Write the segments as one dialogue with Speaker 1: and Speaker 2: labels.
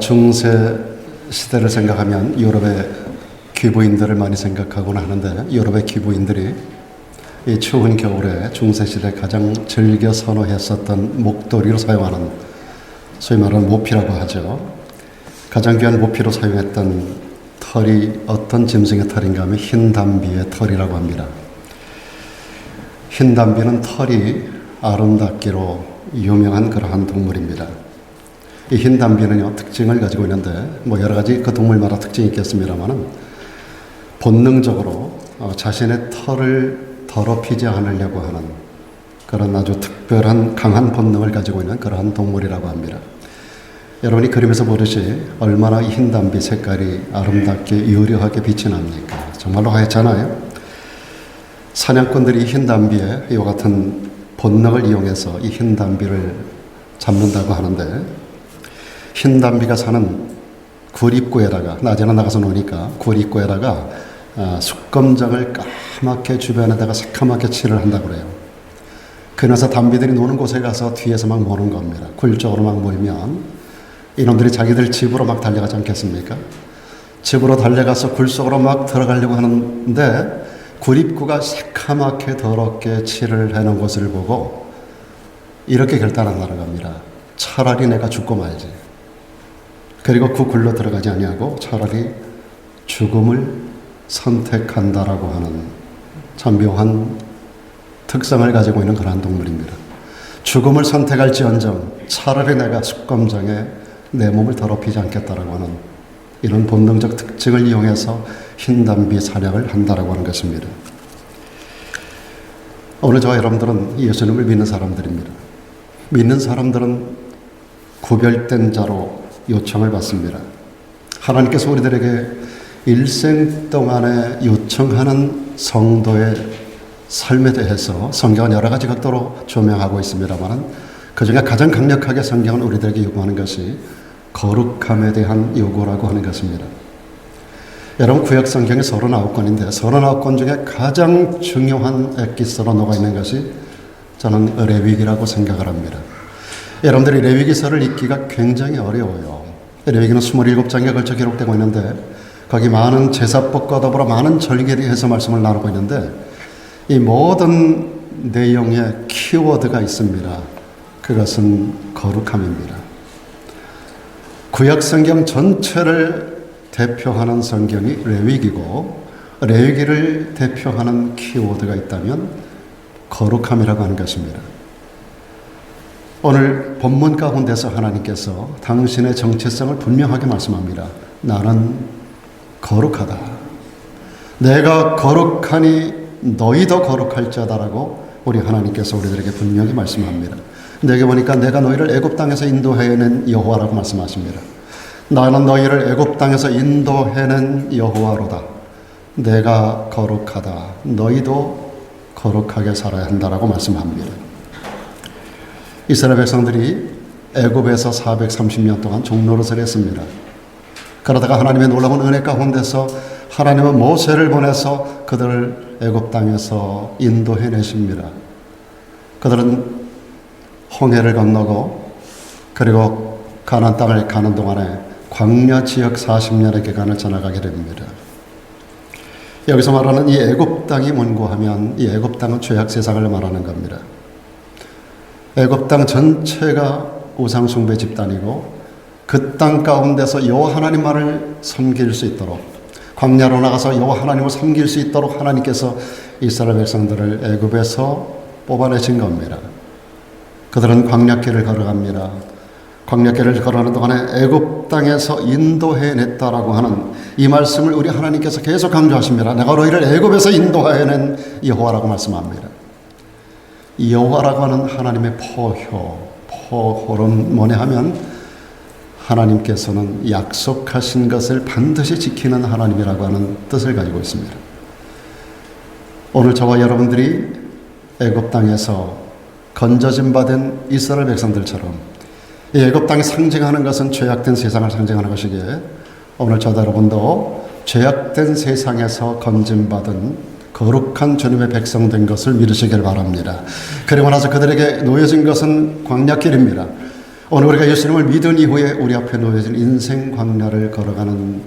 Speaker 1: 중세 시대를 생각하면 유럽의 귀부인들을 많이 생각하곤 하는데, 유럽의 귀부인들이 이 추운 겨울에 중세 시대 가장 즐겨 선호했었던 목도리로 사용하는, 소위 말하는 모피라고 하죠. 가장 귀한 모피로 사용했던 털이 어떤 짐승의 털인가 하면 흰 담비의 털이라고 합니다. 흰 담비는 털이 아름답기로 유명한 그러한 동물입니다. 이 흰 담비는요, 특징을 가지고 있는데, 여러 가지 그 동물마다 특징이 있겠습니다만은, 본능적으로 자신의 털을 더럽히지 않으려고 하는 그런 아주 특별한 강한 본능을 가지고 있는 그러한 동물이라고 합니다. 여러분이 그림에서 보듯이 얼마나 이 흰 담비 색깔이 아름답게 유려하게 빛이 납니까? 정말로 하얗잖아요. 사냥꾼들이 흰 담비에 이와 같은 본능을 이용해서 이 흰 담비를 잡는다고 하는데, 흰 담비가 사는 구립구에다가, 낮에는 나가서 노니까 구립구에다가 숯검장을 까맣게 주변에다가 새카맣게 칠을 한다고 그래요. 그래서 담비들이 노는 곳에 가서 뒤에서 막 모는 겁니다. 굴 쪽으로 막 모이면 이놈들이 자기들 집으로 막 달려가지 않겠습니까? 집으로 달려가서 굴 속으로 막 들어가려고 하는데, 구립구가 새카맣게 더럽게 칠을 해놓은 것을 보고 이렇게 결단한다는 겁니다. 차라리 내가 죽고 말지. 그리고 그 굴로 들어가지 아니하고 차라리 죽음을 선택한다라고 하는 참 묘한 특성을 가지고 있는 그러한 동물입니다. 죽음을 선택할지언정 차라리 내가 숯검장에 내 몸을 더럽히지 않겠다라고 하는 이런 본능적 특징을 이용해서 흰 담비 사냥을 한다라고 하는 것입니다. 오늘 저와 여러분들은 예수님을 믿는 사람들입니다. 믿는 사람들은 구별된 자로 요청을 받습니다. 하나님께서 우리들에게 일생 동안에 요청하는 성도의 삶에 대해서 성경은 여러 가지 각도로 조명하고 있습니다만, 그 중에 가장 강력하게 성경은 우리들에게 요구하는 것이 거룩함에 대한 요구라고 하는 것입니다. 여러분, 구약 성경이 39권인데 39권 중에 가장 중요한 엑기스로 녹아있는 것이 저는 레위기라고 생각을 합니다. 여러분들이 레위기서를 읽기가 굉장히 어려워요. 레위기는 27장에 걸쳐 기록되고 있는데, 거기 많은 제사법과 더불어 많은 절기에 해서 말씀을 나누고 있는데, 이 모든 내용에 키워드가 있습니다. 그것은 거룩함입니다. 구약 성경 전체를 대표하는 성경이 레위기고, 레위기를 대표하는 키워드가 있다면 거룩함이라고 하는 것입니다. 오늘 본문 가운데서 하나님께서 당신의 정체성을 분명하게 말씀합니다. 나는 거룩하다. 내가 거룩하니 너희도 거룩할지어다라고 우리 하나님께서 우리들에게 분명히 말씀합니다. 내게 보니까 내가 너희를 애굽 땅에서 인도해낸 여호와라고 말씀하십니다. 나는 너희를 애굽 땅에서 인도해낸 여호와로다. 내가 거룩하다. 너희도 거룩하게 살아야 한다라고 말씀합니다. 이스라엘 백성들이 애굽에서 430년 동안 종노릇을 했습니다. 그러다가 하나님의 놀라운 은혜 가운데서 하나님은 모세를 보내서 그들을 애굽 땅에서 인도해내십니다. 그들은 홍해를 건너고 그리고 가나안 땅을 가는 동안에 광야 지역 40년의 기간을 지나가게 됩니다. 여기서 말하는 이 애굽 땅이 뭔고 하면, 이 애굽 땅은 죄악 세상을 말하는 겁니다. 애굽 땅 전체가 우상 숭배 집단이고, 그 땅 가운데서 여호와 하나님만을 섬길 수 있도록, 광야로 나가서 여호와 하나님을 섬길 수 있도록 하나님께서 이스라엘 백성들을 애굽에서 뽑아내신 겁니다. 그들은 광야길을 걸어갑니다. 광야길을 걸어가는 동안에 애굽 땅에서 인도해냈다라고 하는 이 말씀을 우리 하나님께서 계속 강조하십니다. 내가 너희를 애굽에서 인도해낸 여호와라고 말씀합니다. 이 여호와라고 하는 하나님의 포효는 뭐냐 하면, 하나님께서는 약속하신 것을 반드시 지키는 하나님이라고 하는 뜻을 가지고 있습니다. 오늘 저와 여러분들이 애굽 땅에서 건져진 바 된 이스라엘 백성들처럼 이 애굽 땅이 상징하는 것은 죄악된 세상을 상징하는 것이기에, 오늘 저도 여러분도 죄악된 세상에서 건짐받은 거룩한 주님의 백성 된 것을 믿으시길 바랍니다. 그리고 나서 그들에게 놓여진 것은 광야길입니다. 오늘 우리가 예수님을 믿은 이후에 우리 앞에 놓여진 인생 광야를 걸어가는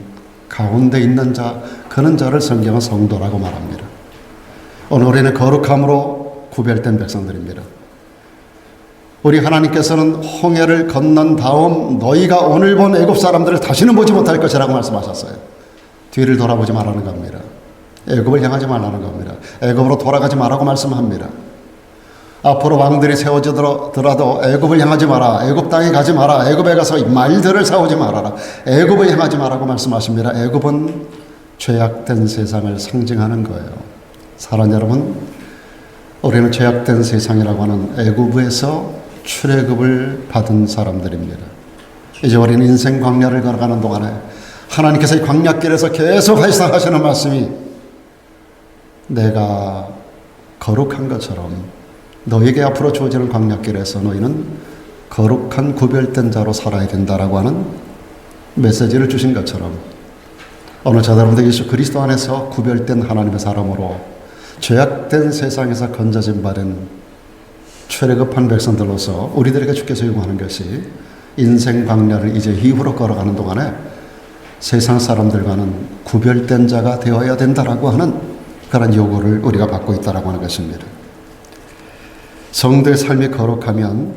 Speaker 1: 가운데 있는 자, 그런 자를 성경은 성도라고 말합니다. 오늘 우리는 거룩함으로 구별된 백성들입니다. 우리 하나님께서는 홍해를 건넌 다음 너희가 오늘 본 애굽 사람들을 다시는 보지 못할 것이라고 말씀하셨어요. 뒤를 돌아보지 말라는 겁니다. 애굽을 향하지 말라는 겁니다. 애굽으로 돌아가지 말라고 말씀합니다. 앞으로 왕들이 세워지더라도 애굽을 향하지 마라. 애굽 땅에 가지 마라. 애굽에 가서 말들을 사오지 말아라. 애굽을 향하지 마라고 말씀하십니다. 애굽은 죄악된 세상을 상징하는 거예요. 사랑 여러분, 우리는 죄악된 세상이라고 하는 애굽에서 출애굽을 받은 사람들입니다. 이제 우리는 인생 광야를 걸어가는 동안에 하나님께서 이 광야길에서 계속 하시는 말씀이 내가 거룩한 것처럼 너에게 앞으로 주어지는 광야길에서 너희는 거룩한 구별된 자로 살아야 된다라고 하는 메시지를 주신 것처럼 오늘 저와 여러분들 예수 그리스도 안에서 구별된 하나님의 사람으로 죄악된 세상에서 건져진 바된 출애굽한 백성들로서 우리들에게 주께서 요구하는 것이 인생 광야를 이제 이후로 걸어가는 동안에 세상 사람들과는 구별된 자가 되어야 된다라고 하는 그런 요구를 우리가 받고 있다라고 하는 것입니다. 성도의 삶이 거룩하면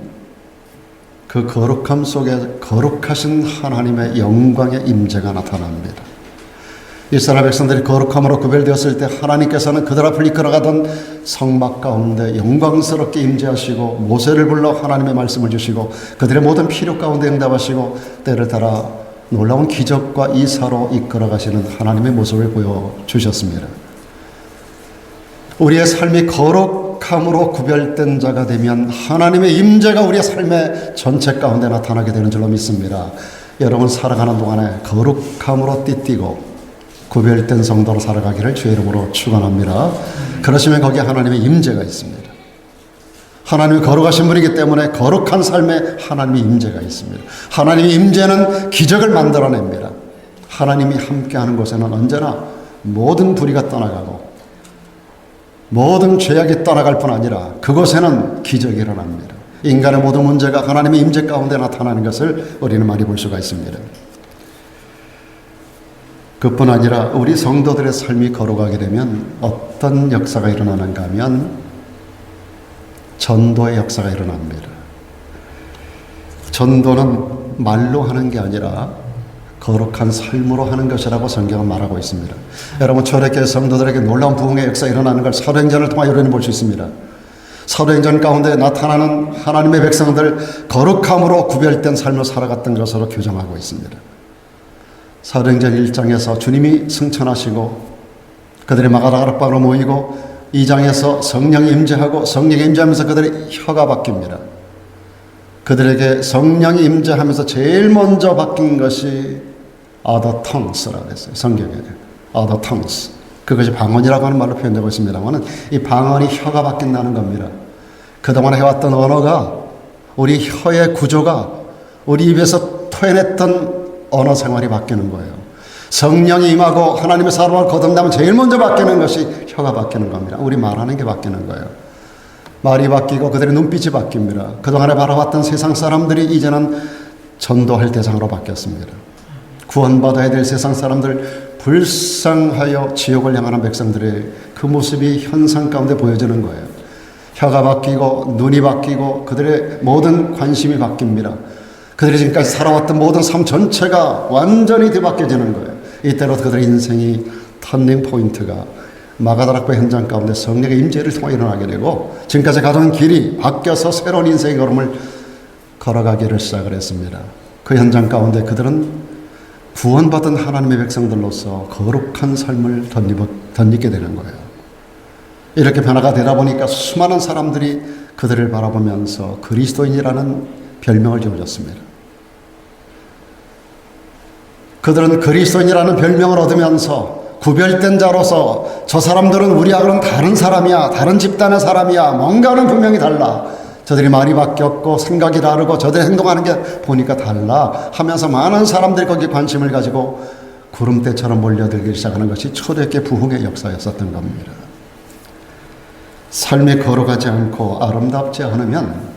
Speaker 1: 그 거룩함 속에 거룩하신 하나님의 영광의 임재가 나타납니다. 이스라엘 백성들이 거룩함으로 구별되었을 때 하나님께서는 그들 앞을 이끌어가던 성막 가운데 영광스럽게 임재하시고 모세를 불러 하나님의 말씀을 주시고 그들의 모든 필요 가운데 응답하시고 때를 따라 놀라운 기적과 이사로 이끌어가시는 하나님의 모습을 보여주셨습니다. 우리의 삶이 거룩함으로 구별된 자가 되면 하나님의 임재가 우리의 삶의 전체 가운데 나타나게 되는 줄로 믿습니다. 여러분 살아가는 동안에 거룩함으로 띠띠고 구별된 성도로 살아가기를 주의 이름으로 축원합니다. 그러시면 거기에 하나님의 임재가 있습니다. 하나님이 거룩하신 분이기 때문에 거룩한 삶에 하나님의 임재가 있습니다. 하나님의 임재는 기적을 만들어냅니다. 하나님이 함께하는 곳에는 언제나 모든 불의가 떠나가고 모든 죄악이 떠나갈 뿐 아니라 그곳에는 기적이 일어납니다. 인간의 모든 문제가 하나님의 임재 가운데 나타나는 것을 우리는 많이 볼 수가 있습니다. 그뿐 아니라 우리 성도들의 삶이 걸어가게 되면 어떤 역사가 일어나는가 하면 전도의 역사가 일어납니다. 전도는 말로 하는 게 아니라 거룩한 삶으로 하는 것이라고 성경은 말하고 있습니다. 여러분 초대교회 성도들에게 놀라운 부흥의 역사가 일어나는 걸 사도행전을 통해 우리는 볼 수 있습니다. 사도행전 가운데 나타나는 하나님의 백성들 거룩함으로 구별된 삶을 살아갔던 것으로 규정하고 있습니다. 사도행전 1장에서 주님이 승천하시고 그들이 마가다락방으로 모이고 2장에서 성령이 임재하고 성령이 임재하면서 그들의 혀가 바뀝니다. 그들에게 성령이 임재하면서 제일 먼저 바뀐 것이 other tongues라고 했어요. 성경에 other tongues. 그것이 방언이라고 하는 말로 표현되고 있습니다만 이 방언이 혀가 바뀐다는 겁니다. 그동안 해왔던 언어가 우리 혀의 구조가 우리 입에서 토해냈던 언어 생활이 바뀌는 거예요. 성령이 임하고 하나님의 사람을 거듭나면 제일 먼저 바뀌는 것이 혀가 바뀌는 겁니다. 우리 말하는 게 바뀌는 거예요. 말이 바뀌고 그들의 눈빛이 바뀝니다. 그동안에 바라봤던 세상 사람들이 이제는 전도할 대상으로 바뀌었습니다. 구원받아야 될 세상 사람들, 불쌍하여 지옥을 향하는 백성들의 그 모습이 현상 가운데 보여지는 거예요. 혀가 바뀌고 눈이 바뀌고 그들의 모든 관심이 바뀝니다. 그들이 지금까지 살아왔던 모든 삶 전체가 완전히 뒤바뀌어지는 거예요. 이때로 그들의 인생이 터닝 포인트가 마가다락방 현장 가운데 성령의 임재를 통해 일어나게 되고 지금까지 가던 길이 바뀌어서 새로운 인생의 걸음을 걸어가기를 시작을 했습니다. 그 현장 가운데 그들은 구원받은 하나님의 백성들로서 거룩한 삶을 덧입게 되는 거예요. 이렇게 변화가 되다 보니까 수많은 사람들이 그들을 바라보면서 그리스도인이라는 별명을 지어줬습니다. 그들은 그리스도인이라는 별명을 얻으면서 구별된 자로서 저 사람들은 우리하고는 다른 사람이야, 다른 집단의 사람이야, 뭔가는 분명히 달라. 저들이 말이 바뀌었고 생각이 다르고 저들이 행동하는 게 보니까 달라 하면서 많은 사람들이 거기에 관심을 가지고 구름대처럼 몰려들기 시작하는 것이 초대교회 부흥의 역사였었던 겁니다. 삶이 걸어가지 않고 아름답지 않으면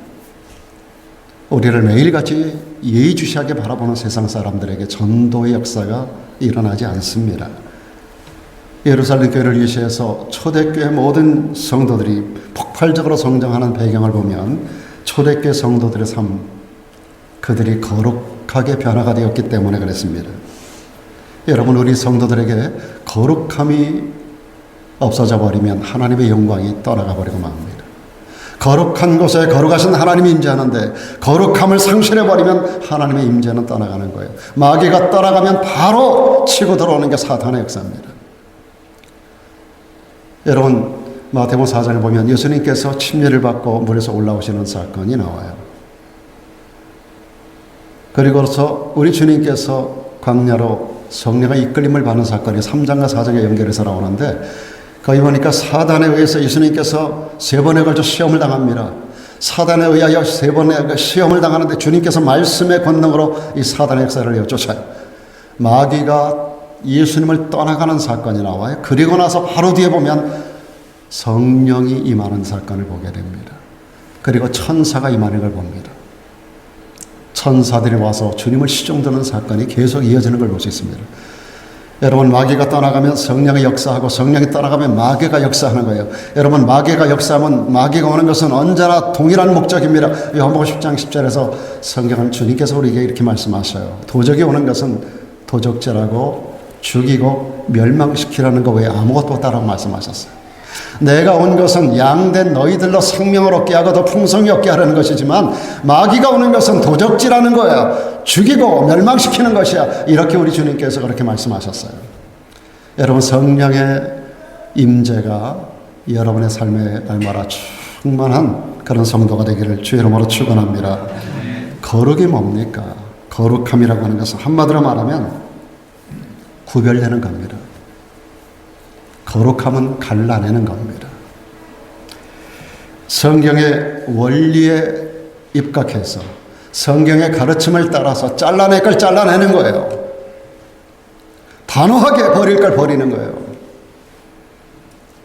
Speaker 1: 우리를 매일같이 예의주시하게 바라보는 세상 사람들에게 전도의 역사가 일어나지 않습니다. 예루살렘 교회를 위시해서 초대교회 모든 성도들이 폭발적으로 성장하는 배경을 보면 초대교회 성도들의 삶, 그들이 거룩하게 변화가 되었기 때문에 그랬습니다. 여러분, 우리 성도들에게 거룩함이 없어져 버리면 하나님의 영광이 떠나가 버리고 맙니다. 거룩한 곳에 거룩하신 하나님이 임재하는데 거룩함을 상실해 버리면 하나님의 임재는 떠나가는 거예요. 마귀가 떠나가면 바로 치고 들어오는 게 사탄의 역사입니다. 여러분, 마태복음 4장을 보면 예수님께서 침례를 받고 물에서 올라오시는 사건이 나와요. 그리고서 우리 주님께서 광야로 성령의 이끌림을 받는 사건이 3장과 4장에 연결해서 나오는데, 거기 보니까 사단에 의해서 예수님께서 3번에 걸쳐 시험을 당합니다. 사단에 의하여 3번의 시험을 당하는데 주님께서 말씀의 권능으로 이 사단의 역사를 여쫓아요. 마귀가 예수님을 떠나가는 사건이 나와요. 그리고 나서 바로 뒤에 보면 성령이 임하는 사건을 보게 됩니다. 그리고 천사가 임하는 걸 봅니다. 천사들이 와서 주님을 시종드는 사건이 계속 이어지는 걸 볼 수 있습니다. 여러분, 마귀가 떠나가면 성령이 역사하고 성령이 떠나가면 마귀가 역사하는 거예요. 여러분, 마귀가 역사하면 마귀가 오는 것은 언제나 동일한 목적입니다. 요한복음 10장 10절에서 성경은 주님께서 우리에게 이렇게 말씀하셔요. 도적이 오는 것은 도적질하고 죽이고 멸망시키라는 것 외에 아무것도 없다라고 말씀하셨어요. 내가 온 것은 양된 너희들로 생명을 얻게 하고 더 풍성히 얻게 하려는 것이지만 마귀가 오는 것은 도적질하는 거야. 죽이고 멸망시키는 것이야. 이렇게 우리 주님께서 그렇게 말씀하셨어요. 여러분, 성령의 임재가 여러분의 삶에 날마다 충만한 그런 성도가 되기를 주의 이름으로 축원합니다. 거룩이 뭡니까? 거룩함이라고 하는 것은 한마디로 말하면 구별되는 겁니다. 거룩함은 갈라내는 겁니다. 성경의 원리에 입각해서 성경의 가르침을 따라서 잘라낼 걸 잘라내는 거예요. 단호하게 버릴 걸 버리는 거예요.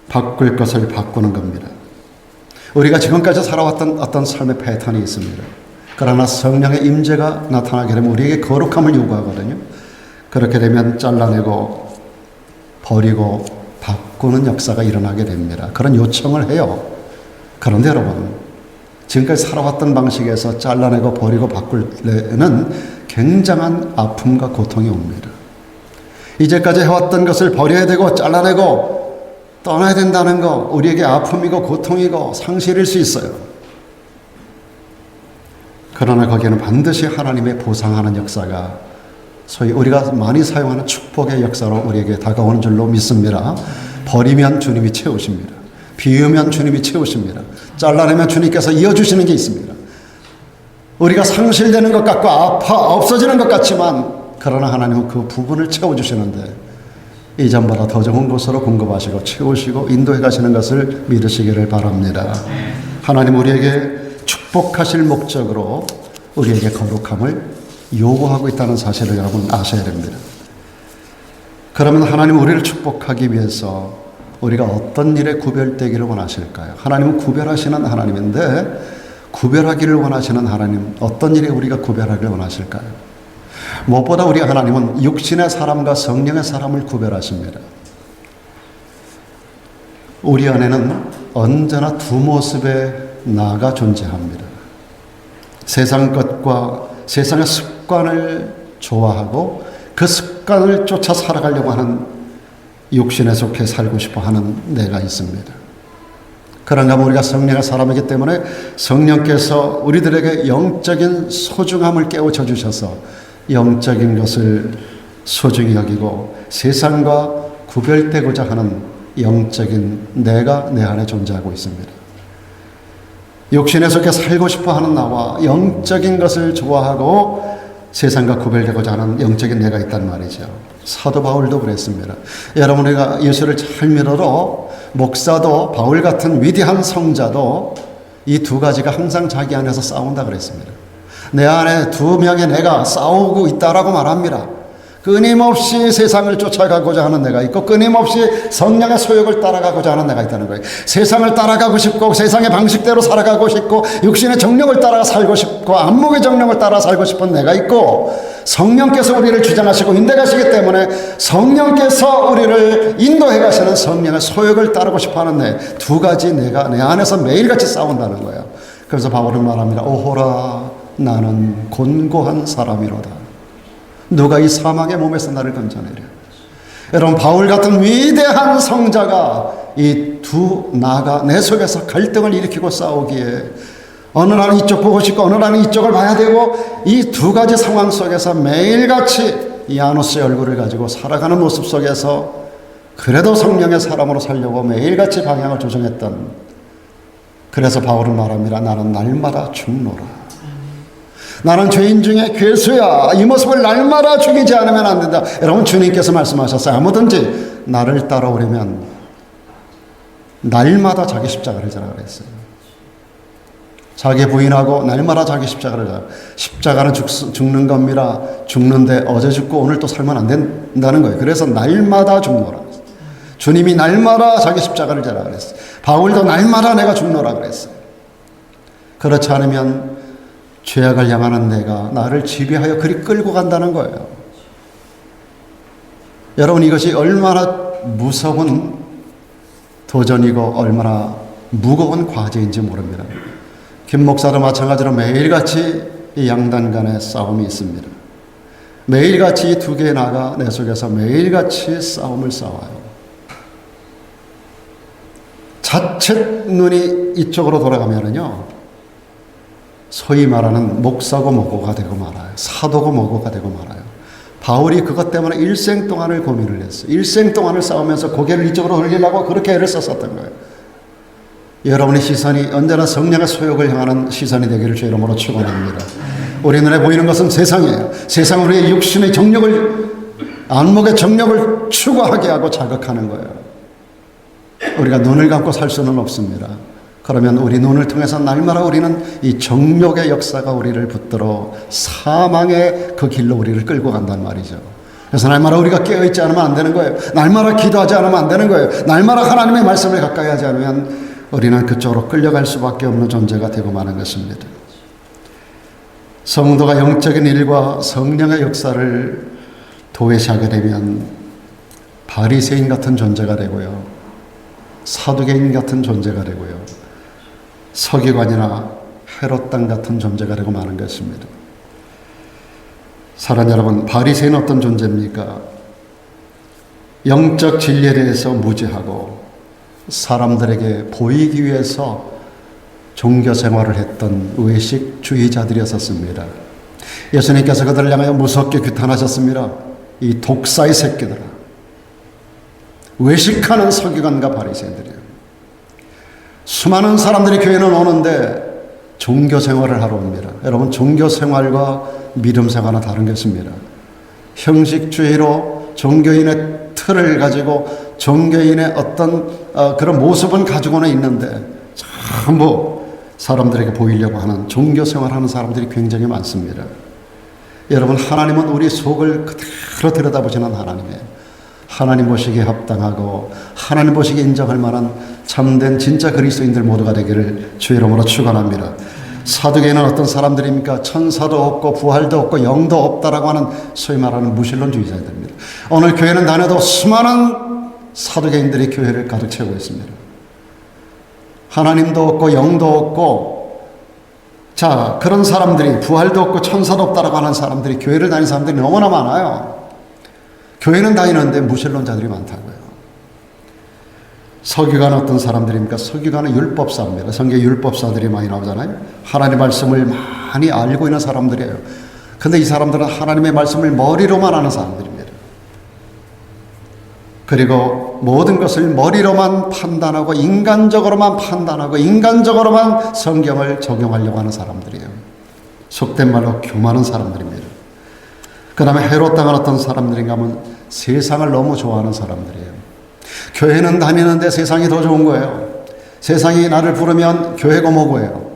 Speaker 1: 바꿀 것을 바꾸는 겁니다. 우리가 지금까지 살아왔던 어떤 삶의 패턴이 있습니다. 그러나 성령의 임재가 나타나게 되면 우리에게 거룩함을 요구하거든요. 그렇게 되면 잘라내고 버리고 바꾸는 역사가 일어나게 됩니다. 그런 요청을 해요. 그런데 여러분, 지금까지 살아왔던 방식에서 잘라내고 버리고 바꿀 때는 굉장한 아픔과 고통이 옵니다. 이제까지 해왔던 것을 버려야 되고 잘라내고 떠나야 된다는 거, 우리에게 아픔이고 고통이고 상실일 수 있어요. 그러나 거기에는 반드시 하나님의 보상하는 역사가, 소위 우리가 많이 사용하는 축복의 역사로 우리에게 다가오는 줄로 믿습니다. 버리면 주님이 채우십니다. 비우면 주님이 채우십니다. 잘라내면 주님께서 이어주시는 게 있습니다. 우리가 상실되는 것 같고 없어지는 것 같지만, 그러나 하나님은 그 부분을 채워주시는데 이전보다 더 좋은 곳으로 공급하시고 채우시고 인도해 가시는 것을 믿으시기를 바랍니다. 하나님 우리에게 축복하실 목적으로 우리에게 거룩함을 요구하고 있다는 사실을 여러분 아셔야 됩니다. 그러면 하나님 우리를 축복하기 위해서 우리가 어떤 일에 구별되기를 원하실까요? 하나님은 구별하시는 하나님인데 구별하기를 원하시는 하나님, 어떤 일에 우리가 구별하기를 원하실까요? 무엇보다 우리 하나님은 육신의 사람과 성령의 사람을 구별하십니다. 우리 안에는 언제나 두 모습의 나가 존재합니다. 세상 것과 세상의 습관을 좋아하고 그 습관을 쫓아 살아가려고 하는 육신에 속해 살고 싶어 하는 내가 있습니다. 그런가 하면 우리가 성령의 사람이기 때문에 성령께서 우리들에게 영적인 소중함을 깨우쳐 주셔서 영적인 것을 소중히 여기고 세상과 구별되고자 하는 영적인 내가 내 안에 존재하고 있습니다. 육신에 속해 살고 싶어 하는 나와 영적인 것을 좋아하고 세상과 구별되고자 하는 영적인 내가 있단 말이죠. 사도 바울도 그랬습니다. 여러분, 우리가 예수를 잘 믿어도 목사도 바울 같은 위대한 성자도 이 두 가지가 항상 자기 안에서 싸운다 그랬습니다. 내 안에 두 명의 내가 싸우고 있다라고 말합니다. 끊임없이 세상을 쫓아가고자 하는 내가 있고 끊임없이 성령의 소욕을 따라가고자 하는 내가 있다는 거예요. 세상을 따라가고 싶고 세상의 방식대로 살아가고 싶고 육신의 정령을 따라 살고 싶고 안목의 정령을 따라 살고 싶은 내가 있고, 성령께서 우리를 주장하시고 인도하시기 때문에 성령께서 우리를 인도해 가시는 성령의 소욕을 따르고 싶어하는 내 두 가지 내가 내 안에서 매일같이 싸운다는 거예요. 그래서 바울은 말합니다. 오호라 나는 곤고한 사람이로다. 누가 이 사망의 몸에서 나를 건져내려. 여러분, 바울 같은 위대한 성자가 이 두 나가 내 속에서 갈등을 일으키고 싸우기에 어느 날은 이쪽 보고 싶고 어느 날은 이쪽을 봐야 되고, 이 두 가지 상황 속에서 매일같이 이 아노스의 얼굴을 가지고 살아가는 모습 속에서 그래도 성령의 사람으로 살려고 매일같이 방향을 조정했던, 그래서 바울은 말합니다. 나는 날마다 죽노라. 나는 죄인 중에 괴수야. 이 모습을 날마다 죽이지 않으면 안 된다. 여러분, 주님께서 말씀하셨어요. 아무든지 나를 따라오려면 날마다 자기 십자가를 지라 그랬어요. 자기 부인하고 날마다 자기 십자가를 지라. 십자가는 죽는 겁니다. 죽는데 어제 죽고 오늘 또 살면 안 된다는 거예요. 그래서 날마다 죽노라. 주님이 날마다 자기 십자가를 지라 그랬어요. 바울도 날마다 내가 죽노라 그랬어요. 그렇지 않으면 죄악을 향하는 내가 나를 지배하여 그리 끌고 간다는 거예요. 여러분, 이것이 얼마나 무서운 도전이고 얼마나 무거운 과제인지 모릅니다. 김 목사도 마찬가지로 매일같이 이 양단 간의 싸움이 있습니다. 매일같이 이 두 개의 나가 내 속에서 매일같이 싸움을 싸워요. 자칫 눈이 이쪽으로 돌아가면은요, 소위 말하는 목사고 뭐고가 되고 말아요. 사도고 뭐고가 되고 말아요. 바울이 그것 때문에 일생 동안을 고민을 했어요. 일생 동안을 싸우면서 고개를 이쪽으로 돌리려고 그렇게 애를 썼었던 거예요. 여러분의 시선이 언제나 성령의 소욕을 향하는 시선이 되기를 주의 이름으로 축원합니다. 우리 눈에 보이는 것은 세상이에요. 세상은 우리의 육신의 정력을, 안목의 정력을 추구하게 하고 자극하는 거예요. 우리가 눈을 감고 살 수는 없습니다. 그러면 우리 눈을 통해서 날마다 우리는 이 정욕의 역사가 우리를 붙들어 사망의 그 길로 우리를 끌고 간단 말이죠. 그래서 날마다 우리가 깨어있지 않으면 안 되는 거예요. 날마다 기도하지 않으면 안 되는 거예요. 날마다 하나님의 말씀을 가까이 하지 않으면 우리는 그쪽으로 끌려갈 수밖에 없는 존재가 되고 마는 것입니다. 성도가 영적인 일과 성령의 역사를 도외시하게 되면 바리새인 같은 존재가 되고요, 사두개인 같은 존재가 되고요, 서기관이나 헤롯 땅 같은 존재가 되고 마는 것입니다. 사랑하는 여러분, 바리새인은 어떤 존재입니까? 영적 진리에 대해서 무지하고 사람들에게 보이기 위해서 종교 생활을 했던 외식주의자들이었습니다. 예수님께서 그들을 향하여 무섭게 규탄하셨습니다. 이 독사의 새끼들아. 외식하는 서기관과 바리새인들이에요. 수많은 사람들이 교회는 오는데 종교 생활을 하러 옵니다. 여러분, 종교 생활과 믿음 생활은 다른 것입니다. 형식주의로 종교인의 틀을 가지고 종교인의 어떤 그런 모습은 가지고는 있는데 전부 사람들에게 보이려고 하는 종교 생활하는 사람들이 굉장히 많습니다. 여러분, 하나님은 우리 속을 그대로 들여다보시는 하나님이에요. 하나님 보시기에 합당하고 하나님 보시기에 인정할 만한 참된 진짜 그리스도인들 모두가 되기를 주의 이름으로 축원합니다. 사두개인은 어떤 사람들입니까? 천사도 없고 부활도 없고 영도 없다라고 하는 소위 말하는 무신론주의자들입니다. 오늘 교회는 다녀도 수많은 사두개인들이 교회를 가득 채우고 있습니다. 하나님도 없고 영도 없고, 자, 그런 사람들이, 부활도 없고 천사도 없다라고 하는 사람들이, 교회를 다니는 사람들이 너무나 많아요. 교회는 다니는데 무신론자들이 많다고요. 서기관은 어떤 사람들입니까? 서기관은 율법사입니다. 성경에 율법사들이 많이 나오잖아요. 하나님의 말씀을 많이 알고 있는 사람들이에요. 근데 이 사람들은 하나님의 말씀을 머리로만 아는 사람들입니다. 그리고 모든 것을 머리로만 판단하고 인간적으로만 판단하고 인간적으로만 성경을 적용하려고 하는 사람들이에요. 속된 말로 교만한 사람들입니다. 그 다음에 헤롯 땅은 어떤 사람들인가 하면 세상을 너무 좋아하는 사람들이에요. 교회는 다니는데 세상이 더 좋은 거예요. 세상이 나를 부르면 교회가 뭐고예요.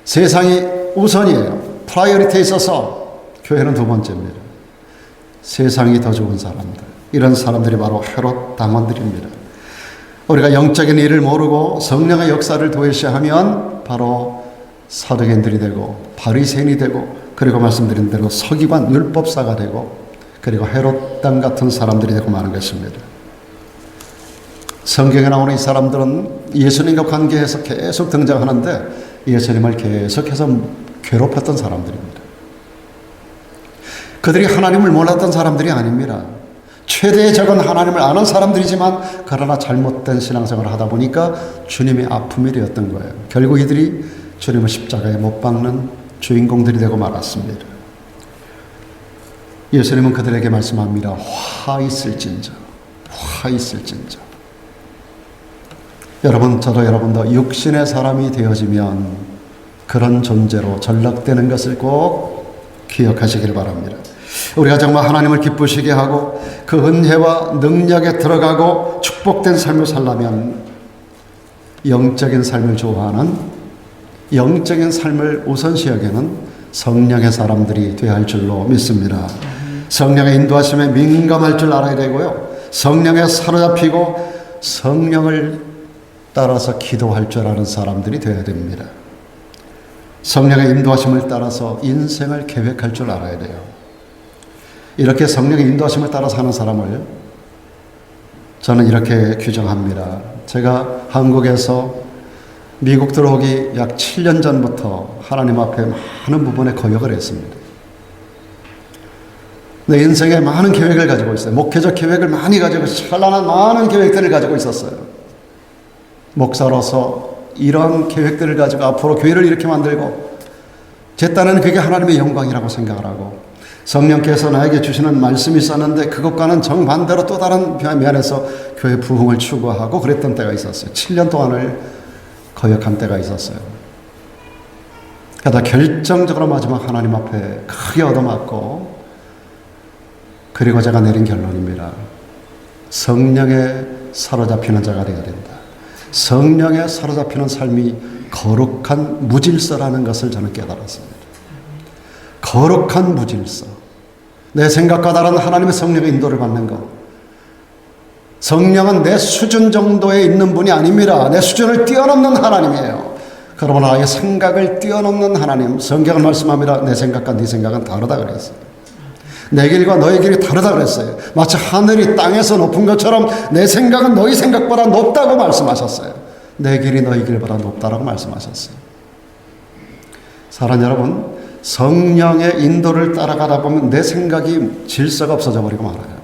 Speaker 1: 세상이 우선이에요. 프라이어리티에 있어서 교회는 두 번째입니다. 세상이 더 좋은 사람들, 이런 사람들이 바로 헤롯 당원들입니다. 우리가 영적인 일을 모르고 성령의 역사를 도외시하면 바로 사도견들이 되고 바리새인이 되고, 그리고 말씀드린 대로 서기관 율법사가 되고, 그리고 헤롯 당 같은 사람들이 되고 마는 것입니다. 성경에 나오는 이 사람들은 예수님과 관계해서 계속 등장하는데 예수님을 계속해서 괴롭혔던 사람들입니다. 그들이 하나님을 몰랐던 사람들이 아닙니다. 최대의 적은 하나님을 아는 사람들이지만 그러나 잘못된 신앙생활을 하다 보니까 주님의 아픔이 되었던 거예요. 결국 이들이 주님을 십자가에 못 박는 주인공들이 되고 말았습니다. 예수님은 그들에게 말씀합니다. 화 있을진저, 화 있을진저. 여러분, 저도 여러분도 육신의 사람이 되어지면 그런 존재로 전락되는 것을 꼭 기억하시길 바랍니다. 우리가 정말 하나님을 기쁘시게 하고 그 은혜와 능력에 들어가고 축복된 삶을 살려면 영적인 삶을 좋아하는, 영적인 삶을 우선시 여기는 성령의 사람들이 되어야 할 줄로 믿습니다. 성령의 인도하심에 민감할 줄 알아야 되고요. 성령에 사로잡히고 성령을 따라서 기도할 줄 아는 사람들이 되어야 됩니다. 성령의 인도하심을 따라서 인생을 계획할 줄 알아야 돼요. 이렇게 성령의 인도하심을 따라서 하는 사람을 저는 이렇게 규정합니다. 제가 한국에서 미국 들어오기 약 7년 전부터 하나님 앞에 많은 부분에 거역을 했습니다. 내 인생에 많은 계획을 가지고 있어요. 목회적 계획을 많이 가지고 찬란한 많은 계획들을 가지고 있었어요. 목사로서 이런 계획들을 가지고 앞으로 교회를 이렇게 만들고, 제 딴에는 그게 하나님의 영광이라고 생각을 하고, 성령께서 나에게 주시는 말씀이 있었는데 그것과는 정반대로 또 다른 면에서 교회 부흥을 추구하고 그랬던 때가 있었어요. 7년 동안을 거역한 때가 있었어요. 그러다 결정적으로 마지막 하나님 앞에 크게 얻어맞고, 그리고 제가 내린 결론입니다. 성령에 사로잡히는 자가 되어야 된다. 성령에 사로잡히는 삶이 거룩한 무질서라는 것을 저는 깨달았습니다. 거룩한 무질서. 내 생각과 다른 하나님의 성령의 인도를 받는 것. 성령은 내 수준 정도에 있는 분이 아닙니다. 내 수준을 뛰어넘는 하나님이에요. 그러므로 나의 생각을 뛰어넘는 하나님. 성경은 말씀합니다. 내 생각과 네 생각은 다르다 그랬어요. 내 길과 너의 길이 다르다 그랬어요. 마치 하늘이 땅에서 높은 것처럼 내 생각은 너희 생각보다 높다고 말씀하셨어요. 내 길이 너희 길보다 높다라고 말씀하셨어요. 사랑하는 여러분, 성령의 인도를 따라가다 보면 내 생각이 질서가 없어져 버리고 말아요.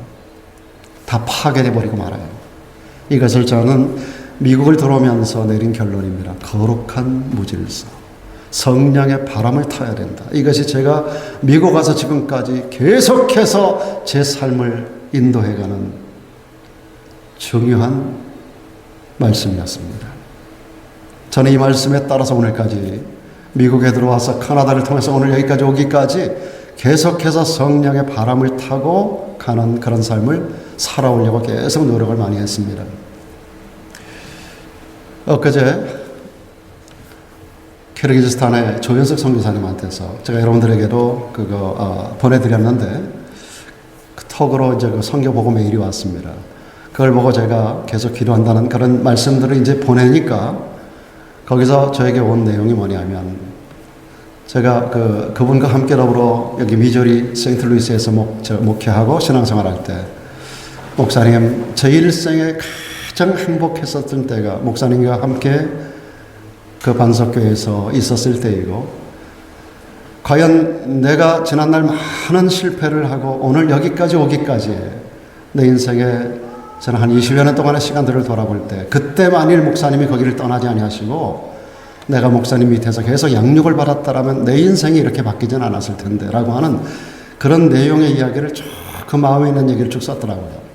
Speaker 1: 다 파괴돼 버리고 말아요. 이것을 저는 미국을 들어오면서 내린 결론입니다. 거룩한 무질서. 성령의 바람을 타야 된다. 이것이 제가 미국 와서 지금까지 계속해서 제 삶을 인도해가는 중요한 말씀이었습니다. 저는 이 말씀에 따라서 오늘까지 미국에 들어와서 카나다를 통해서 오늘 여기까지 오기까지 계속해서 성령의 바람을 타고 가는 그런 삶을 살아오려고 계속 노력을 많이 했습니다. 엊그제 키르기즈스탄의 조현석 선교사님한테서 제가 여러분들에게도 그거 보내드렸는데, 그 톡으로 이제 그 선교 보고 메일이 왔습니다. 그걸 보고 제가 계속 기도한다는 그런 말씀들을 이제 보내니까 거기서 저에게 온 내용이 뭐냐면, 제가 그분과 함께 더불어 여기 미조리 세인트루이스에서 목회하고 신앙생활할 때, 목사님, 제 일생에 가장 행복했었던 때가 목사님과 함께 그 반석교회에서 있었을 때이고, 과연 내가 지난날 많은 실패를 하고 오늘 여기까지 오기까지 내 인생에 저는 한 20여 년 동안의 시간들을 돌아볼 때, 그때 만일 목사님이 거기를 떠나지 아니하시고 내가 목사님 밑에서 계속 양육을 받았다라면 내 인생이 이렇게 바뀌진 않았을 텐데 라고 하는 그런 내용의 이야기를 쭉 그 마음에 있는 얘기를 쭉 썼더라고요.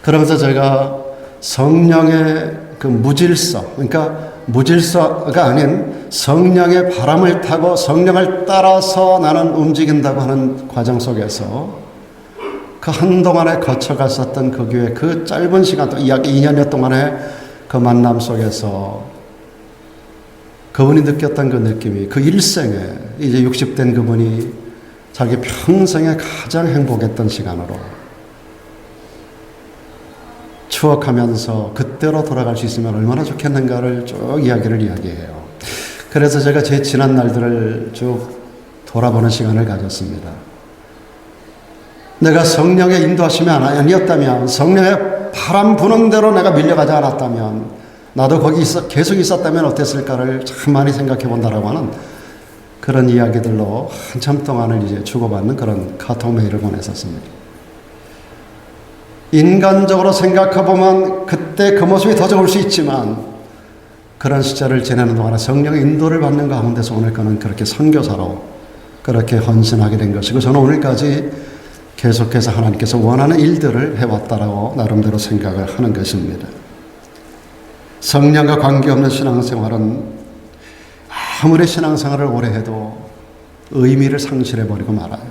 Speaker 1: 그러면서 제가 성령의 그 무질서, 그러니까 무질서가 아닌 성령의 바람을 타고 성령을 따라서 나는 움직인다고 하는 과정 속에서 그 한동안에 거쳐갔었던 그 교회 그 짧은 시간 동안, 약 2년여 동안의 그 만남 속에서 그분이 느꼈던 그 느낌이, 그 일생에 이제 60된 그분이 자기 평생에 가장 행복했던 시간으로 추억하면서 그때로 돌아갈 수 있으면 얼마나 좋겠는가를 쭉 이야기해요. 그래서 제가 제 지난 날들을 쭉 돌아보는 시간을 가졌습니다. 내가 성령의 인도하심이 아니었다면, 성령의 바람 부는 대로 내가 밀려가지 않았다면, 나도 거기 계속 있었다면 어땠을까를 참 많이 생각해 본다라고 하는 그런 이야기들로 한참 동안을 이제 주고받는 그런 카톡 메일을 보냈었습니다. 인간적으로 생각해보면 그때 그 모습이 더 좋을 수 있지만, 그런 시절을 지내는 동안에 성령의 인도를 받는 가운데서 오늘 그는 그렇게 선교사로 그렇게 헌신하게 된 것이고, 저는 오늘까지 계속해서 하나님께서 원하는 일들을 해왔다라고 나름대로 생각을 하는 것입니다. 성령과 관계없는 신앙생활은 아무리 신앙생활을 오래 해도 의미를 상실해버리고 말아요.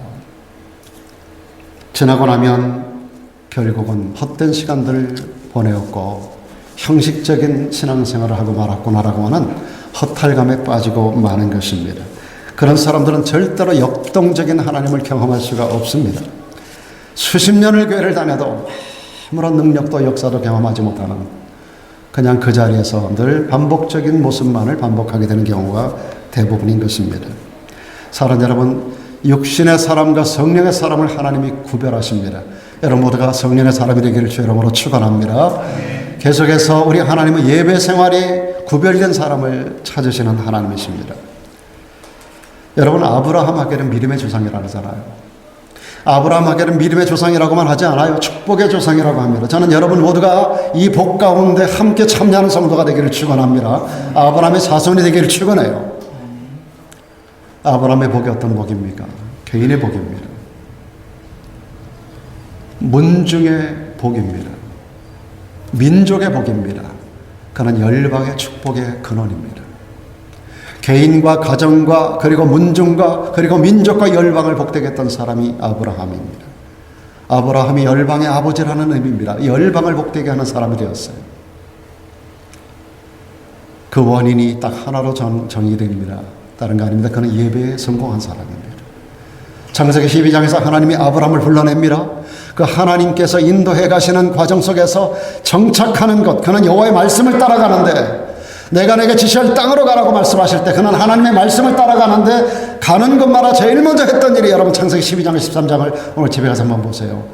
Speaker 1: 지나고 나면 결국은 헛된 시간들을 보내었고 형식적인 신앙생활을 하고 말았구나라고 하는 허탈감에 빠지고 마는 것입니다. 그런 사람들은 절대로 역동적인 하나님을 경험할 수가 없습니다. 수십 년을 교회를 다녀도 아무런 능력도 역사도 경험하지 못하는, 그냥 그 자리에서 늘 반복적인 모습만을 반복하게 되는 경우가 대부분인 것입니다. 사랑 여러분, 육신의 사람과 성령의 사람을 하나님이 구별하십니다. 여러분 모두가 성령의 사람이 되기를 주 이름으로 축원합니다. 계속해서 우리 하나님은 예배 생활이 구별된 사람을 찾으시는 하나님이십니다. 여러분, 아브라함에게는 믿음의 조상이라고 하잖아요. 아브라함에게는 믿음의 조상이라고만 하지 않아요. 축복의 조상이라고 합니다. 저는 여러분 모두가 이 복 가운데 함께 참여하는 성도가 되기를 축원합니다. 아브라함의 자손이 되기를 축원해요. 아브라함의 복이 어떤 복입니까? 개인의 복입니다. 문중의 복입니다. 민족의 복입니다. 그는 열방의 축복의 근원입니다. 개인과 가정과 그리고 문중과 그리고 민족과 열방을 복되게 했던 사람이 아브라함입니다. 아브라함이 열방의 아버지라는 의미입니다. 열방을 복되게 하는 사람이 되었어요. 그 원인이 딱 하나로 정의됩니다. 다른 거 아닙니다. 그는 예배에 성공한 사람입니다. 창세기 12장에서 하나님이 아브라함을 불러냅니다. 그 하나님께서 인도해 가시는 과정 속에서 정착하는 것, 그는 여호와의 말씀을 따라가는데, 내가 내게 지시할 땅으로 가라고 말씀하실 때 그는 하나님의 말씀을 따라가는데, 가는 것마다 제일 먼저 했던 일이, 여러분 창세기 12장 13장을 오늘 집에 가서 한번 보세요.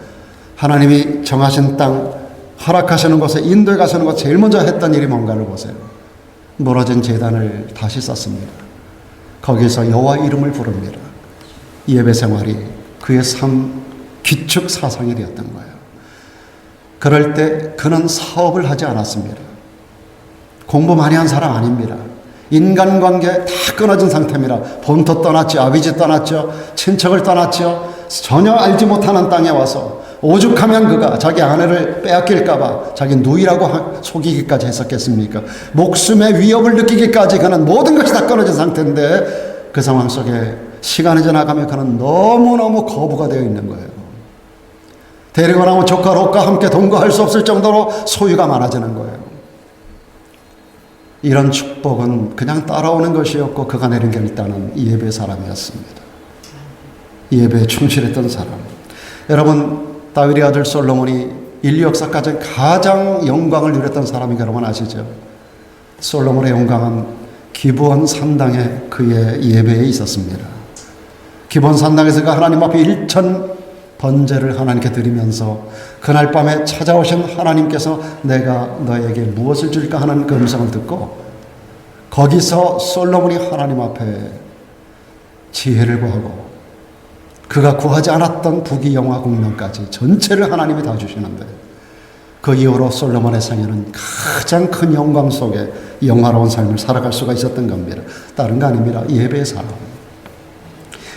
Speaker 1: 하나님이 정하신 땅, 허락하시는 곳에 인도해 가시는 곳 제일 먼저 했던 일이 뭔가를 보세요. 무너진 제단을 다시 쌓습니다. 거기서 여호와 이름을 부릅니다. 예배 생활이 그의 삶 기축 사상이 되었던 거예요. 그럴 때 그는 사업을 하지 않았습니다. 공부 많이 한 사람 아닙니다. 인간관계 다 끊어진 상태입니다. 본토 떠났죠. 아비지 떠났죠. 친척을 떠났죠. 전혀 알지 못하는 땅에 와서 오죽하면 그가 자기 아내를 빼앗길까봐 자기 누이라고 속이기까지 했었겠습니까? 목숨의 위협을 느끼기까지 그는 모든 것이 다 끊어진 상태인데, 그 상황 속에 시간이 지나가면 그는 너무너무 거부가 되어 있는 거예요. 데리고 나온 조카 롯과 함께 동거할 수 없을 정도로 소유가 많아지는 거예요. 이런 축복은 그냥 따라오는 것이었고, 그가 내린 결단은 예배 사람이었습니다. 예배에 충실했던 사람. 여러분, 다윗의 아들 솔로몬이 인류 역사까지 가장 영광을 누렸던 사람이 여러분 아시죠? 솔로몬의 영광은 기브온 산당에 그의 예배에 있었습니다. 기브온 산당에서 그가 하나님 앞에 1000 번제를 하나님께 드리면서 그날 밤에 찾아오신 하나님께서 내가 너에게 무엇을 줄까 하는 그 음성을 듣고, 거기서 솔로몬이 하나님 앞에 지혜를 구하고 그가 구하지 않았던 부귀 영화 공명까지 전체를 하나님이 다 주시는데, 그 이후로 솔로몬의 생애는 가장 큰 영광 속에 영화로운 삶을 살아갈 수가 있었던 겁니다. 다른 거 아닙니다. 예배의 사람.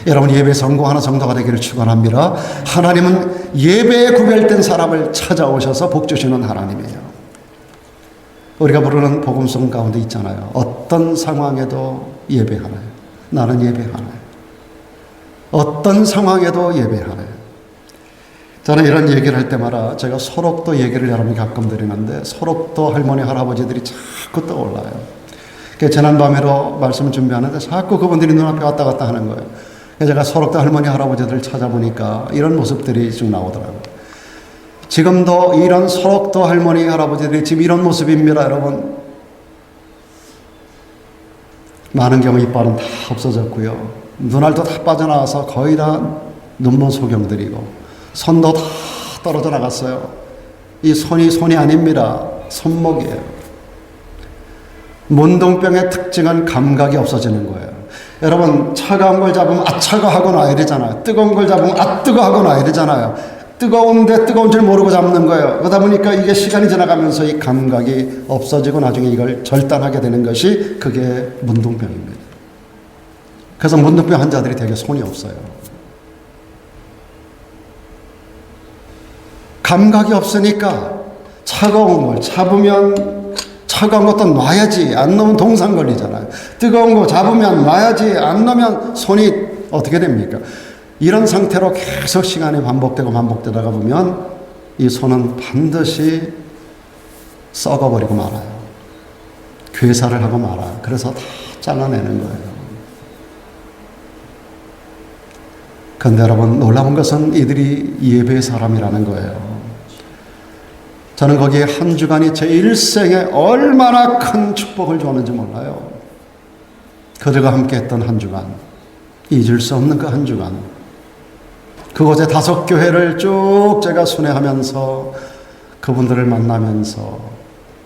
Speaker 1: 여러분, 예배에 성공하는 성도가 되기를 축원합니다. 하나님은 예배에 구별된 사람을 찾아오셔서 복 주시는 하나님이에요. 우리가 부르는 복음송 가운데 있잖아요. 어떤 상황에도 예배하나요? 나는 예배하나요? 어떤 상황에도 예배하나요? 저는 이런 얘기를 할 때마다 제가 소록도 얘기를 여러분이 가끔 드리는데, 소록도 할머니 할아버지들이 자꾸 떠올라요. 지난밤에도 말씀을 준비하는데 자꾸 그분들이 눈앞에 왔다 갔다 하는 거예요. 제가 소록도 할머니 할아버지들 찾아보니까 이런 모습들이 쭉 나오더라고요. 지금도 이런 소록도 할머니 할아버지들이 지금 이런 모습입니다, 여러분. 많은 경우 이빨은 다 없어졌고요. 눈알도 다 빠져나와서 거의 다 눈먼 소경들이고 손도 다 떨어져 나갔어요. 이 손이 아닙니다. 손목이에요. 문둥병의 특징은 감각이 없어지는 거예요. 여러분, 차가운 걸 잡으면 아 차가 하고 놔야 되잖아요. 뜨거운 걸 잡으면 아 뜨거 하고 놔야 되잖아요. 뜨거운데 뜨거운 줄 모르고 잡는 거예요. 그러다 보니까 이게 시간이 지나가면서 이 감각이 없어지고 나중에 이걸 절단하게 되는 것이 그게 문둥병입니다. 그래서 문둥병 환자들이 되게 손이 없어요. 감각이 없으니까 차가운 걸 잡으면 차가운 것도 놔야지. 안 넣으면 동상 걸리잖아요. 뜨거운 거 잡으면 놔야지. 안 넣으면 손이 어떻게 됩니까? 이런 상태로 계속 시간이 반복되다가 보면 이 손은 반드시 썩어버리고 말아요. 괴사를 하고 말아요. 그래서 다 잘라내는 거예요. 그런데 여러분, 놀라운 것은 이들이 예배의 사람이라는 거예요. 저는 거기에 한 주간이 제 일생에 얼마나 큰 축복을 주었는지 몰라요. 그들과 함께 했던 한 주간, 잊을 수 없는 그 한 주간, 그곳에 5교회를 쭉 제가 순회하면서 그분들을 만나면서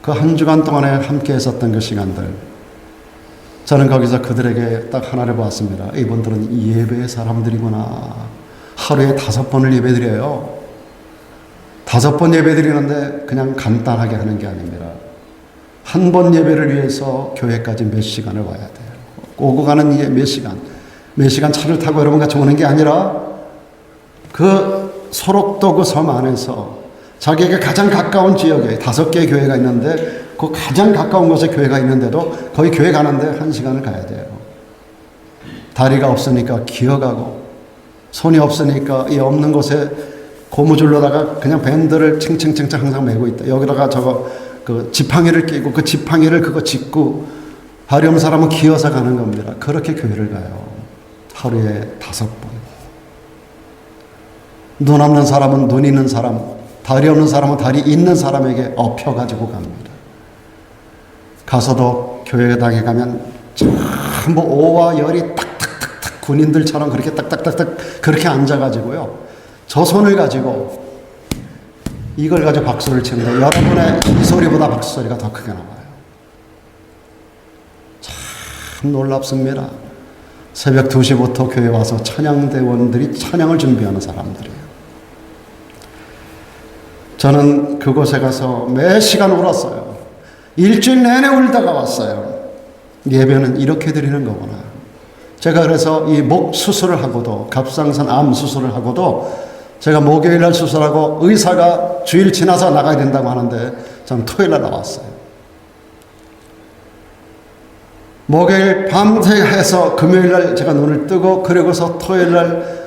Speaker 1: 그 한 주간 동안에 함께 했었던 그 시간들, 저는 거기서 그들에게 딱 하나를 보았습니다. 이분들은 예배의 사람들이구나. 하루에 5번을 예배드려요. 5번 예배드리는데 그냥 간단하게 하는 게 아닙니다. 한 번 예배를 위해서 교회까지 몇 시간을 와야 돼요. 오고 가는 이게 몇 시간 차를 타고 여러분 같이 오는 게 아니라 그 소록도 그 섬 안에서 자기에게 가장 가까운 지역에 5개의 교회가 있는데 그 가장 가까운 곳에 교회가 있는데도 거기 교회 가는데 1시간을 가야 돼요. 다리가 없으니까 기어가고 손이 없으니까 이 없는 곳에 고무줄로다가 그냥 밴드를 칭칭칭칭 항상 메고 있다. 여기다가 그 지팡이를 끼고 그 지팡이를 그거 짚고 발이 없는 사람은 기어서 가는 겁니다. 그렇게 교회를 가요. 하루에 5번. 눈 없는 사람은 눈 있는 사람, 다리 없는 사람은 다리 있는 사람에게 업혀가지고 갑니다. 가서도 교회당에 가면 전부 오와 열이 탁탁탁탁 군인들처럼 그렇게 딱딱딱딱 그렇게 앉아가지고요. 저 손을 가지고 이걸 가지고 박수를 치는데 여러분의 이 소리보다 박수 소리가 더 크게 나와요. 참 놀랍습니다. 새벽 2시부터 교회 와서 찬양대원들이 찬양을 준비하는 사람들이에요. 저는 그곳에 가서 매 시간 울었어요. 일주일 내내 울다가 왔어요. 예배는 이렇게 드리는 거구나. 제가 그래서 이 목 수술을 하고도, 갑상선 암 수술을 하고도 제가 목요일 날 수술하고 의사가 주일 지나서 나가야 된다고 하는데 저는 토요일 날 나왔어요. 목요일 밤새 해서 금요일 날 제가 눈을 뜨고 그러고서 토요일 날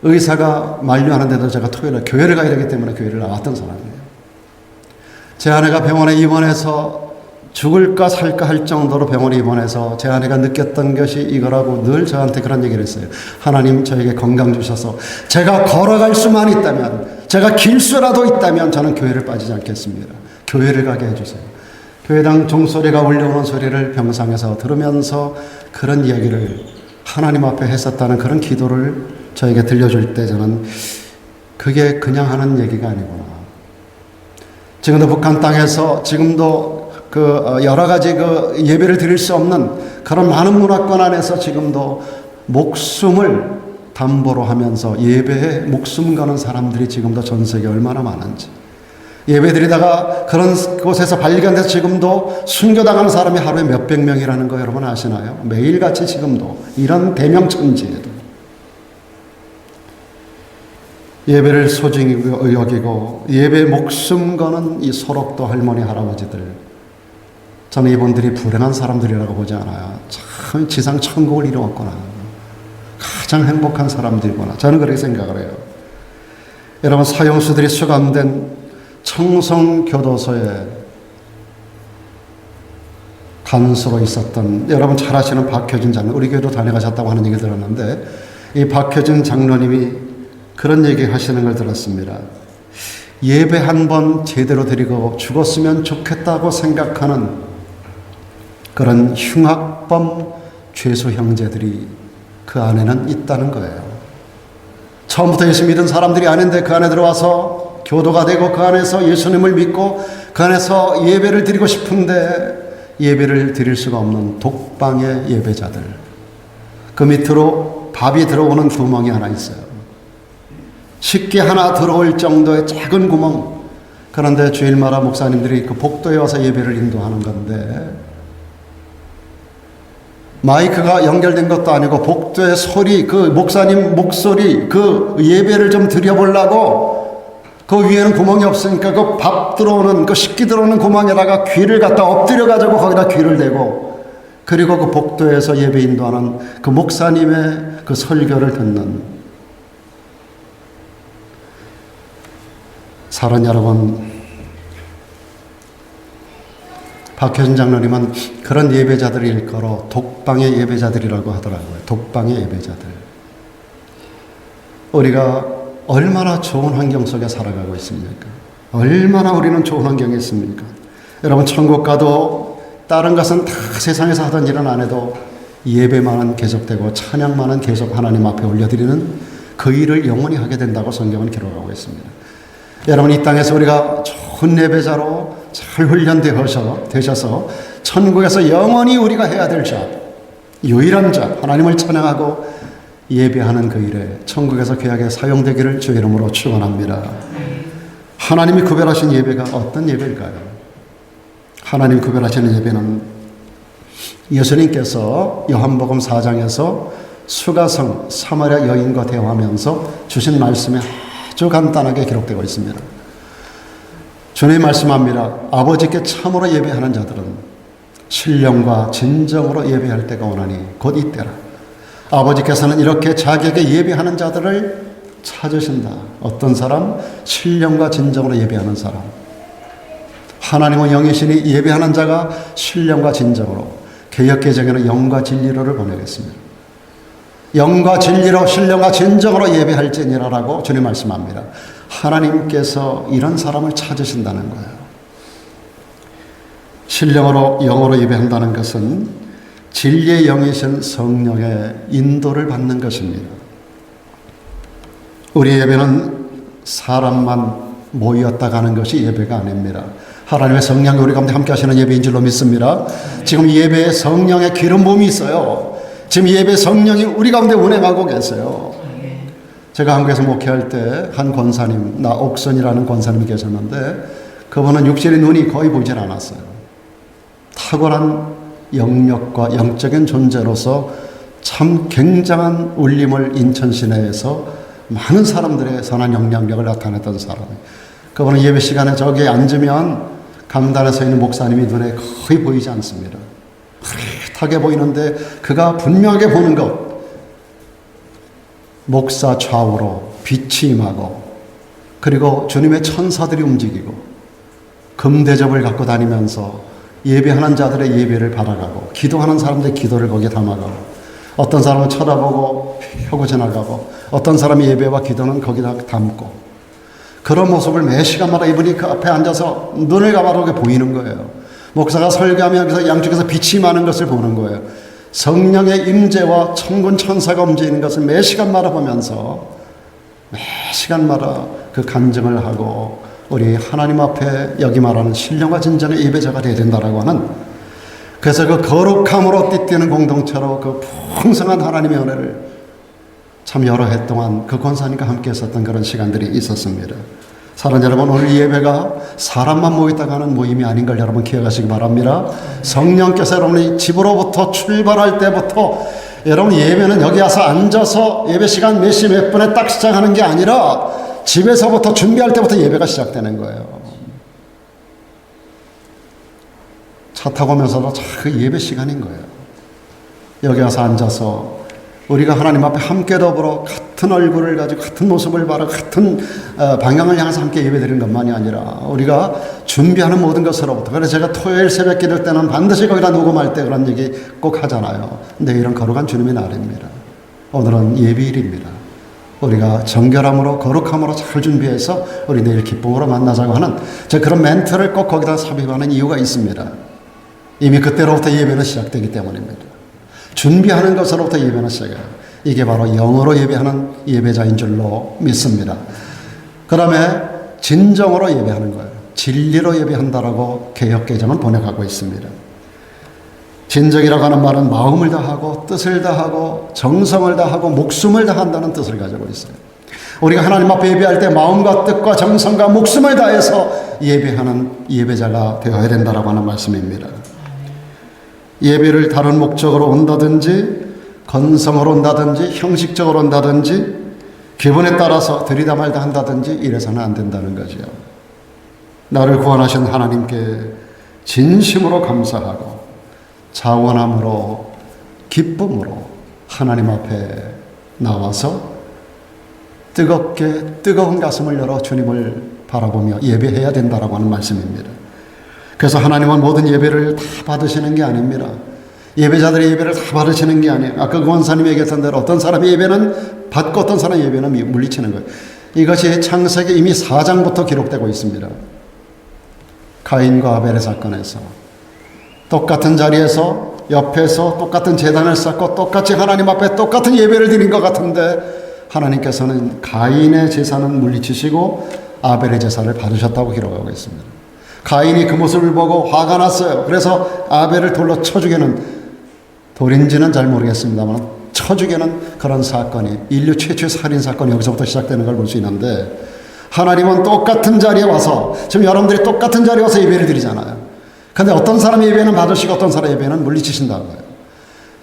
Speaker 1: 의사가 만류하는데도 제가 토요일 날 교회를 가야 되기 때문에 교회를 나왔던 사람이에요. 제 아내가 병원에 입원해서 죽을까 살까 할 정도로 병원에 입원해서 제 아내가 느꼈던 것이 이거라고 늘 저한테 그런 얘기를 했어요. 하나님 저에게 건강 주셔서 제가 걸어갈 수만 있다면, 제가 길 수라도 있다면 저는 교회를 빠지지 않겠습니다. 교회를 가게 해주세요. 교회당 종소리가 울려오는 소리를 병상에서 들으면서 그런 이야기를 하나님 앞에 했었다는 그런 기도를 저에게 들려줄 때 저는 그게 그냥 하는 얘기가 아니구나. 지금도 북한 땅에서 지금도 여러 가지 예배를 드릴 수 없는 그런 많은 문화권 안에서 지금도 목숨을 담보로 하면서 예배에 목숨 거는 사람들이 지금도 전 세계에 얼마나 많은지. 예배 드리다가 그런 곳에서 발견돼서 지금도 순교당하는 사람이 하루에 몇백 명이라는 거 여러분 아시나요? 매일같이 지금도 이런 대명천지에도 예배를 소중히 여기고 예배에 목숨 거는 이 소록도 할머니 할아버지들, 저는 이분들이 불행한 사람들이라고 보지 않아요. 참 지상 천국을 이루었구나. 가장 행복한 사람들이구나. 저는 그렇게 생각을 해요. 여러분, 사형수들이 수감된 청송교도소에 간수로 있었던, 여러분 잘 아시는 박효진 장로, 우리 교회도 다녀가셨다고 하는 얘기 들었는데, 이 박효준 장로님이 그런 얘기 하시는 걸 들었습니다. 예배 한 번 제대로 드리고 죽었으면 좋겠다고 생각하는 그런 흉악범 죄수 형제들이 그 안에는 있다는 거예요. 처음부터 예수 믿은 사람들이 아닌데 그 안에 들어와서 교도가 되고 그 안에서 예수님을 믿고 그 안에서 예배를 드리고 싶은데 예배를 드릴 수가 없는 독방의 예배자들. 그 밑으로 밥이 들어오는 구멍이 하나 있어요. 식기 하나 들어올 정도의 작은 구멍. 그런데 주일마다 목사님들이 그 복도에 와서 예배를 인도하는 건데 마이크가 연결된 것도 아니고 복도의 소리, 그 목사님 목소리, 그 예배를 좀 드려보려고 그 위에는 구멍이 없으니까 그 밥 들어오는, 그 식기 들어오는 구멍에다가 귀를 갖다 엎드려가지고 거기다 귀를 대고 그리고 그 복도에서 예배 인도하는 그 목사님의 그 설교를 듣는 사랑 여러분, 박효준 장로님은 그런 예배자들을 일컬어 독방의 예배자들이라고 하더라고요. 독방의 예배자들. 우리가 얼마나 좋은 환경 속에 살아가고 있습니까? 얼마나 우리는 좋은 환경에 있습니까? 여러분, 천국 가도 다른 것은 다 세상에서 하던 일은 안 해도 예배만은 계속되고 찬양만은 계속 하나님 앞에 올려드리는 그 일을 영원히 하게 된다고 성경은 기록하고 있습니다. 여러분, 이 땅에서 우리가 좋은 예배자로 잘 훈련되셔서 천국에서 영원히 우리가 해야 될 자, 유일한 자, 하나님을 찬양하고 예배하는 그 일에 천국에서 귀하게 사용되기를 주의 이름으로 축원합니다. 하나님이 구별하신 예배가 어떤 예배일까요? 하나님 구별하시는 예배는 예수님께서 요한복음 4장에서 수가성 사마리아 여인과 대화하면서 주신 말씀에 아주 간단하게 기록되고 있습니다. 주님 말씀합니다. 아버지께 참으로 예배하는 자들은 신령과 진정으로 예배할 때가 오나니 곧 이때라. 아버지께서는 이렇게 자기에게 예배하는 자들을 찾으신다. 어떤 사람? 신령과 진정으로 예배하는 사람. 하나님은 영이시니 예배하는 자가 신령과 진정으로, 개역개정에는 영과 진리로를 번역했습니다. 영과 진리로 신령과 진정으로 예배할지니라라고 주님 말씀합니다. 하나님께서 이런 사람을 찾으신다는 거예요. 신령으로 영으로 예배한다는 것은 진리의 영이신 성령의 인도를 받는 것입니다. 우리 예배는 사람만 모였다 가는 것이 예배가 아닙니다. 하나님의 성령이 우리 가운데 함께 하시는 예배인 줄로 믿습니다. 지금 예배에 성령의 기름 부음이 있어요. 지금 예배 성령이 우리 가운데 운행하고 계세요. 제가 한국에서 목회할 때 한 권사님, 나옥선이라는 권사님이 계셨는데 그분은 육신의 눈이 거의 보이질 않았어요. 탁월한 영역과 영적인 존재로서 참 굉장한 울림을 인천 시내에서 많은 사람들의 선한 영향력을 나타냈던 사람. 그분은 예배 시간에 저기에 앉으면 강단에 서 있는 목사님이 눈에 거의 보이지 않습니다. 흐릿하게 보이는데 그가 분명하게 보는 것, 목사 좌우로 빛이 임하고 그리고 주님의 천사들이 움직이고 금대접을 갖고 다니면서 예배하는 자들의 예배를 받아가고 기도하는 사람들의 기도를 거기에 담아가고 어떤 사람은 쳐다보고 펴고 지나가고 어떤 사람의 예배와 기도는 거기다 담고 그런 모습을 매 시간마다 이분이 그 앞에 앉아서 눈을 감아보게 보이는 거예요. 목사가 설교하며 여기서 양쪽에서 빛이 임하는 것을 보는 거예요. 성령의 임재와 천군 천사가 움직이는 것을 매 시간마다 보면서 매 시간마다 그 간증을 하고 우리 하나님 앞에 여기 말하는 신령과 진정의 예배자가 되어야 된다라고 하는, 그래서 그 거룩함으로 띠띠는 공동체로 그 풍성한 하나님의 은혜를 참 여러 해 동안 그 권사님과 함께 했었던 그런 시간들이 있었습니다. 사랑하는 여러분, 오늘 예배가 사람만 모였다가 하는 모임이 아닌 걸 여러분 기억하시기 바랍니다. 성령께서 여러분이 집으로부터 출발할 때부터 여러분 예배는 여기 와서 앉아서 예배 시간 몇 시 몇 분에 딱 시작하는 게 아니라 집에서부터 준비할 때부터 예배가 시작되는 거예요. 차 타고 오면서도 그 예배 시간인 거예요. 여기 와서 앉아서 우리가 하나님 앞에 함께 더불어 같은 얼굴을 가지고 같은 모습을 바라 같은 방향을 향해서 함께 예배드리는 것만이 아니라 우리가 준비하는 모든 것으로부터, 그래서 제가 토요일 새벽 기도 때는 반드시 거기다 녹음할 때 그런 얘기 꼭 하잖아요. 내일은 거룩한 주님의 날입니다. 오늘은 예비일입니다. 우리가 정결함으로 거룩함으로 잘 준비해서 우리 내일 기쁨으로 만나자고 하는 그런 멘트를 꼭 거기다 삽입하는 이유가 있습니다. 이미 그때로부터 예배는 시작되기 때문입니다. 준비하는 것으로부터 예배는 시작해요. 이게 바로 영어로 예배하는 예배자인 줄로 믿습니다. 그 다음에 진정으로 예배하는 거예요. 진리로 예배한다라고 개역개정은 번역하고 있습니다. 진정이라고 하는 말은 마음을 다하고 뜻을 다하고 정성을 다하고 목숨을 다한다는 뜻을 가지고 있어요. 우리가 하나님 앞에 예배할 때 마음과 뜻과 정성과 목숨을 다해서 예배하는 예배자가 되어야 된다라고 하는 말씀입니다. 예배를 다른 목적으로 온다든지 건성으로 온다든지 형식적으로 온다든지 기분에 따라서 들이다 말다 한다든지 이래서는 안 된다는 거죠. 나를 구원하신 하나님께 진심으로 감사하고 자원함으로 기쁨으로 하나님 앞에 나와서 뜨거운 가슴을 열어 주님을 바라보며 예배해야 된다라고 하는 말씀입니다. 그래서 하나님은 모든 예배를 다 받으시는 게 아닙니다. 예배자들의 예배를 다 받으시는 게 아니에요. 아까 그 원사님이 얘기했던 대로 어떤 사람의 예배는 받고 어떤 사람의 예배는 물리치는 거예요. 이것이 창세기 이미 4장부터 기록되고 있습니다. 가인과 아벨의 사건에서 똑같은 자리에서 옆에서 똑같은 제단을 쌓고 똑같이 하나님 앞에 똑같은 예배를 드린 것 같은데 하나님께서는 가인의 제사는 물리치시고 아벨의 제사를 받으셨다고 기록하고 있습니다. 가인이 그 모습을 보고 화가 났어요. 그래서 아벨을 돌로 쳐 죽이는, 돌인지는 잘 모르겠습니다만 쳐 죽이는 그런 사건이, 인류 최초의 살인사건이 여기서부터 시작되는 걸 볼 수 있는데, 하나님은 똑같은 자리에 와서, 지금 여러분들이 똑같은 자리에 와서 예배를 드리잖아요. 근데 어떤 사람의 예배는 받으시고 어떤 사람의 예배는 물리치신다는 거예요.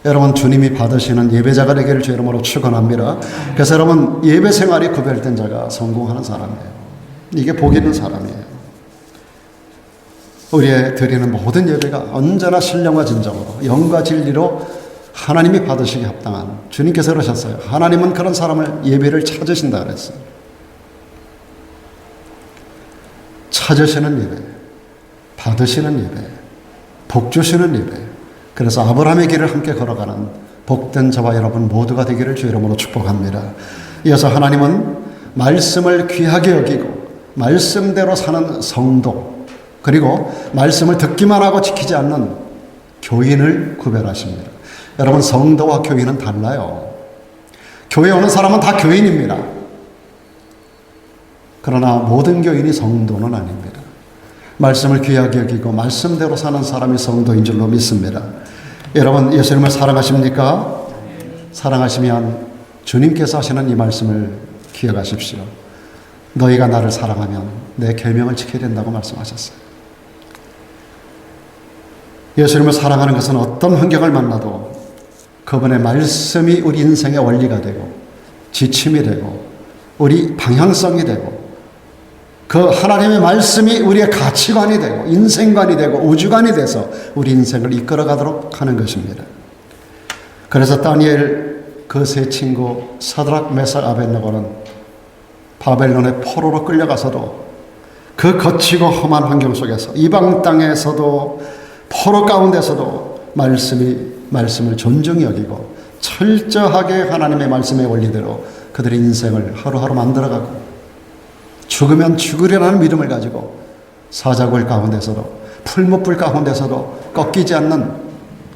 Speaker 1: 여러분, 주님이 받으시는 예배자가 되기를 주 이름으로 축원합니다. 그래서 여러분, 예배 생활이 구별된 자가 성공하는 사람이에요. 이게 복 있는 사람이에요. 우리의 드리는 모든 예배가 언제나 신령과 진정으로 영과 진리로 하나님이 받으시기 합당한, 주님께서 그러셨어요. 하나님은 그런 사람을 예배를 찾으신다 그랬어요. 찾으시는 예배, 받으시는 예배, 복 주시는 예배. 그래서 아브라함의 길을 함께 걸어가는 복된 저와 여러분 모두가 되기를 주 이름으로 축복합니다. 이어서 하나님은 말씀을 귀하게 여기고 말씀대로 사는 성도, 그리고 말씀을 듣기만 하고 지키지 않는 교인을 구별하십니다. 여러분, 성도와 교인은 달라요. 교회 오는 사람은 다 교인입니다. 그러나 모든 교인이 성도는 아닙니다. 말씀을 귀하게 여기고 말씀대로 사는 사람이 성도인 줄로 믿습니다. 여러분, 예수님을 사랑하십니까? 사랑하시면 주님께서 하시는 이 말씀을 기억하십시오. 너희가 나를 사랑하면 내 계명을 지켜야 된다고 말씀하셨어요. 예수님을 사랑하는 것은 어떤 환경을 만나도 그분의 말씀이 우리 인생의 원리가 되고 지침이 되고 우리 방향성이 되고 그 하나님의 말씀이 우리의 가치관이 되고 인생관이 되고 우주관이 돼서 우리 인생을 이끌어가도록 하는 것입니다. 그래서 다니엘 그 세 친구 사드락, 메삭, 아벳네고는 바벨론의 포로로 끌려가서도 그 거치고 험한 환경 속에서 이방 땅에서도 포로 가운데서도 말씀을 존중히 여기고 철저하게 하나님의 말씀의 원리대로 그들의 인생을 하루하루 만들어가고 죽으면 죽으리라는 믿음을 가지고 사자굴 가운데서도 풀무불 가운데서도 꺾이지 않는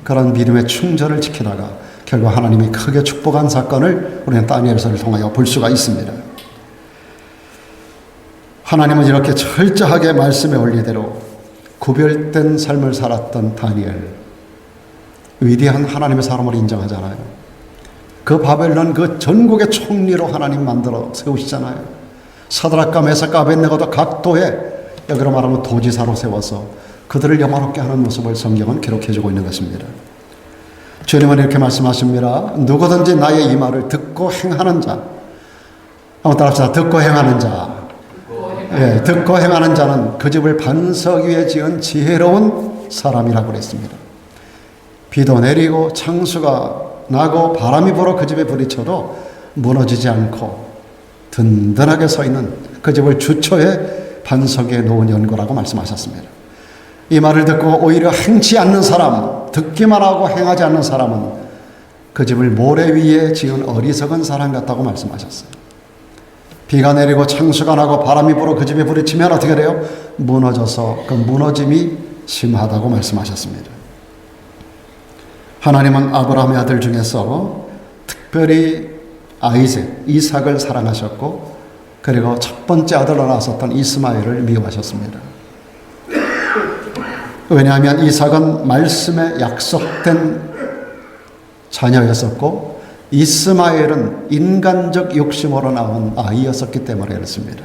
Speaker 1: 그런 믿음의 충전을 지키다가 결국 하나님이 크게 축복한 사건을 우리는 다니엘서를 통하여 볼 수가 있습니다. 하나님은 이렇게 철저하게 말씀의 원리대로 구별된 삶을 살았던 다니엘, 위대한 하나님의 사람으로 인정하잖아요. 그 바벨론 그 전국의 총리로 하나님 만들어 세우시잖아요. 사드락과 메삭과 아벳네고도 각 도에, 여기로 말하면 도지사로 세워서 그들을 영화롭게 하는 모습을 성경은 기록해주고 있는 것입니다. 주님은 이렇게 말씀하십니다. 누구든지 나의 이 말을 듣고 행하는 자, 한번 따라합시다. 듣고 행하는 자. 예, 듣고 행하는 자는 그 집을 반석 위에 지은 지혜로운 사람이라고 그랬습니다. 비도 내리고 창수가 나고 바람이 불어 그 집에 부딪혀도 무너지지 않고 든든하게 서 있는 그 집을 주초에 반석 위에 놓은 연고라고 말씀하셨습니다. 이 말을 듣고 오히려 행치 않는 사람, 듣기만 하고 행하지 않는 사람은 그 집을 모래 위에 지은 어리석은 사람 같다고 말씀하셨어요. 비가 내리고 창수가 나고 바람이 불어 그 집에 불이 치면 어떻게 돼요? 무너져서 그 무너짐이 심하다고 말씀하셨습니다. 하나님은 아브라함의 아들 중에서 특별히 이삭을 사랑하셨고, 그리고 첫 번째 아들로 나섰던 이스마엘을 미워하셨습니다. 왜냐하면 이삭은 말씀에 약속된 자녀였었고, 이스마엘은 인간적 욕심으로 나온 아이였었기 때문에 그렇습니다.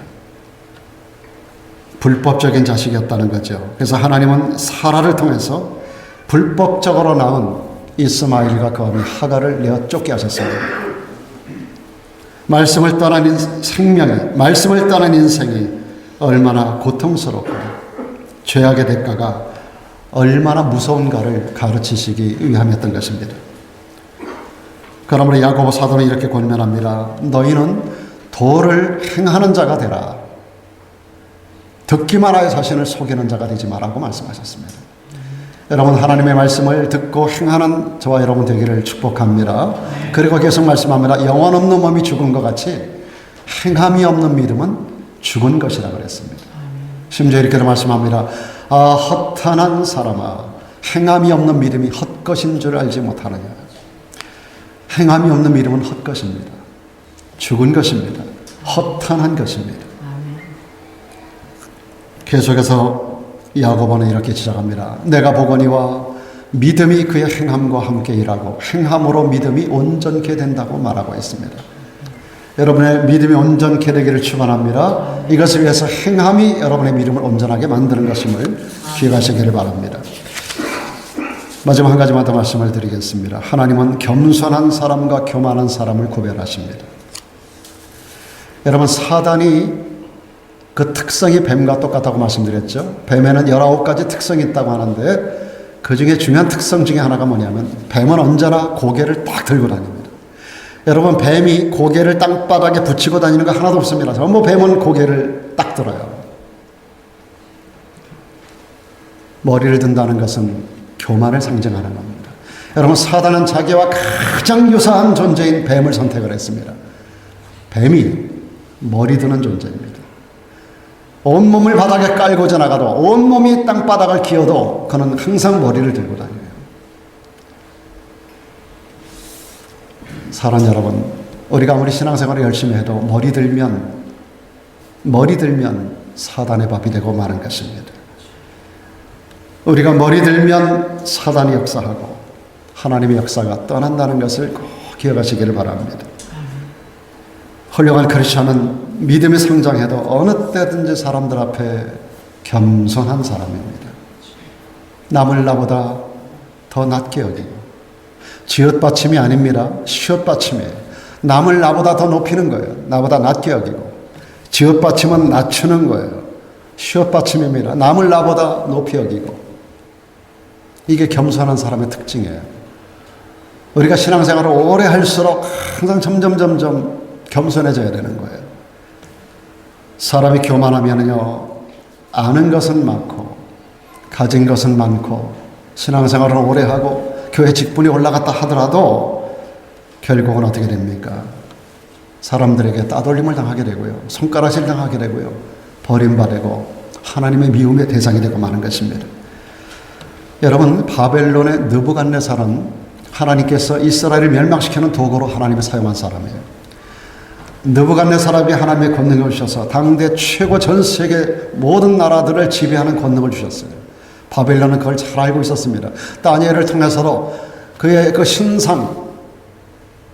Speaker 1: 불법적인 자식이었다는 거죠. 그래서 하나님은 사라를 통해서 불법적으로 낳은 이스마엘과 그 어머니 하갈을 내어 쫓게 하셨습니다. 말씀을 떠난 말씀을 떠난 인생이 얼마나 고통스럽고 죄악의 대가가 얼마나 무서운가를 가르치시기 위함이었던 것입니다. 그러므로 야고보 사도는 이렇게 권면합니다. 너희는 도를 행하는 자가 되라. 듣기만 하여 자신을 속이는 자가 되지 말라고 말씀하셨습니다. 여러분, 하나님의 말씀을 듣고 행하는 저와 여러분 되기를 축복합니다. 그리고 계속 말씀합니다. 영혼 없는 몸이 죽은 것 같이 행함이 없는 믿음은 죽은 것이라고 그랬습니다. 심지어 이렇게 말씀합니다. 허탄한 사람아, 행함이 없는 믿음이 헛것인 줄 알지 못하느냐. 행함이 없는 믿음은 헛것입니다. 죽은 것입니다. 허탄한 것입니다. 계속해서 야고보는 이렇게 시작합니다. 내가 보거니와 믿음이 그의 행함과 함께 일하고 행함으로 믿음이 온전케 된다고 말하고 있습니다. 여러분의 믿음이 온전케 되기를 축원합니다. 이것을 위해서 행함이 여러분의 믿음을 온전하게 만드는 것임을 기억하시기를 바랍니다. 마지막 한 가지만 더 말씀을 드리겠습니다. 하나님은 겸손한 사람과 교만한 사람을 구별하십니다. 여러분, 사단이 그 특성이 뱀과 똑같다고 말씀드렸죠. 뱀에는 19가지 특성이 있다고 하는데 그 중에 중요한 특성 중에 하나가 뭐냐면 뱀은 언제나 고개를 딱 들고 다닙니다. 여러분, 뱀이 고개를 땅바닥에 붙이고 다니는 거 하나도 없습니다. 전부 뱀은 고개를 딱 들어요. 머리를 든다는 것은 교만을 상징하는 겁니다. 여러분, 사단은 자기와 가장 유사한 존재인 뱀을 선택을 했습니다. 뱀이 머리 드는 존재입니다. 온몸을 바닥에 깔고 지나가도, 온몸이 땅바닥을 기어도 그는 항상 머리를 들고 다녀요. 사랑 여러분, 우리가 아무리 신앙생활을 열심히 해도 머리 들면 사단의 밥이 되고 마는 것입니다. 우리가 머리 들면 사단이 역사하고 하나님의 역사가 떠난다는 것을 꼭 기억하시기를 바랍니다. 훌륭한 크리스천은 믿음이 성장해도 어느 때든지 사람들 앞에 겸손한 사람입니다. 남을 나보다 더 낮게 여기고, 쥐어받침이 아닙니다. 시옷받침이에요. 남을 나보다 더 높이는 거예요. 나보다 낮게 여기고, 쥐어받침은 낮추는 거예요. 시옷받침입니다. 남을 나보다 높이 여기고. 이게 겸손한 사람의 특징이에요. 우리가 신앙생활을 오래 할수록 항상 점점 겸손해져야 되는 거예요. 사람이 교만하면요, 아는 것은 많고 가진 것은 많고 신앙생활을 오래 하고 교회 직분이 올라갔다 하더라도 결국은 어떻게 됩니까? 사람들에게 따돌림을 당하게 되고요, 손가락질 당하게 되고요, 버림받고 하나님의 미움의 대상이 되고 마는 것입니다. 여러분, 바벨론의 느부갓네살은 하나님께서 이스라엘을 멸망시키는 도구로 하나님이 사용한 사람이에요. 느부갓네살에게 하나님의 권능을 주셔서 당대 최고 전 세계 모든 나라들을 지배하는 권능을 주셨어요. 바벨론은 그걸 잘 알고 있었습니다. 다니엘을 통해서도 그의 그 신상,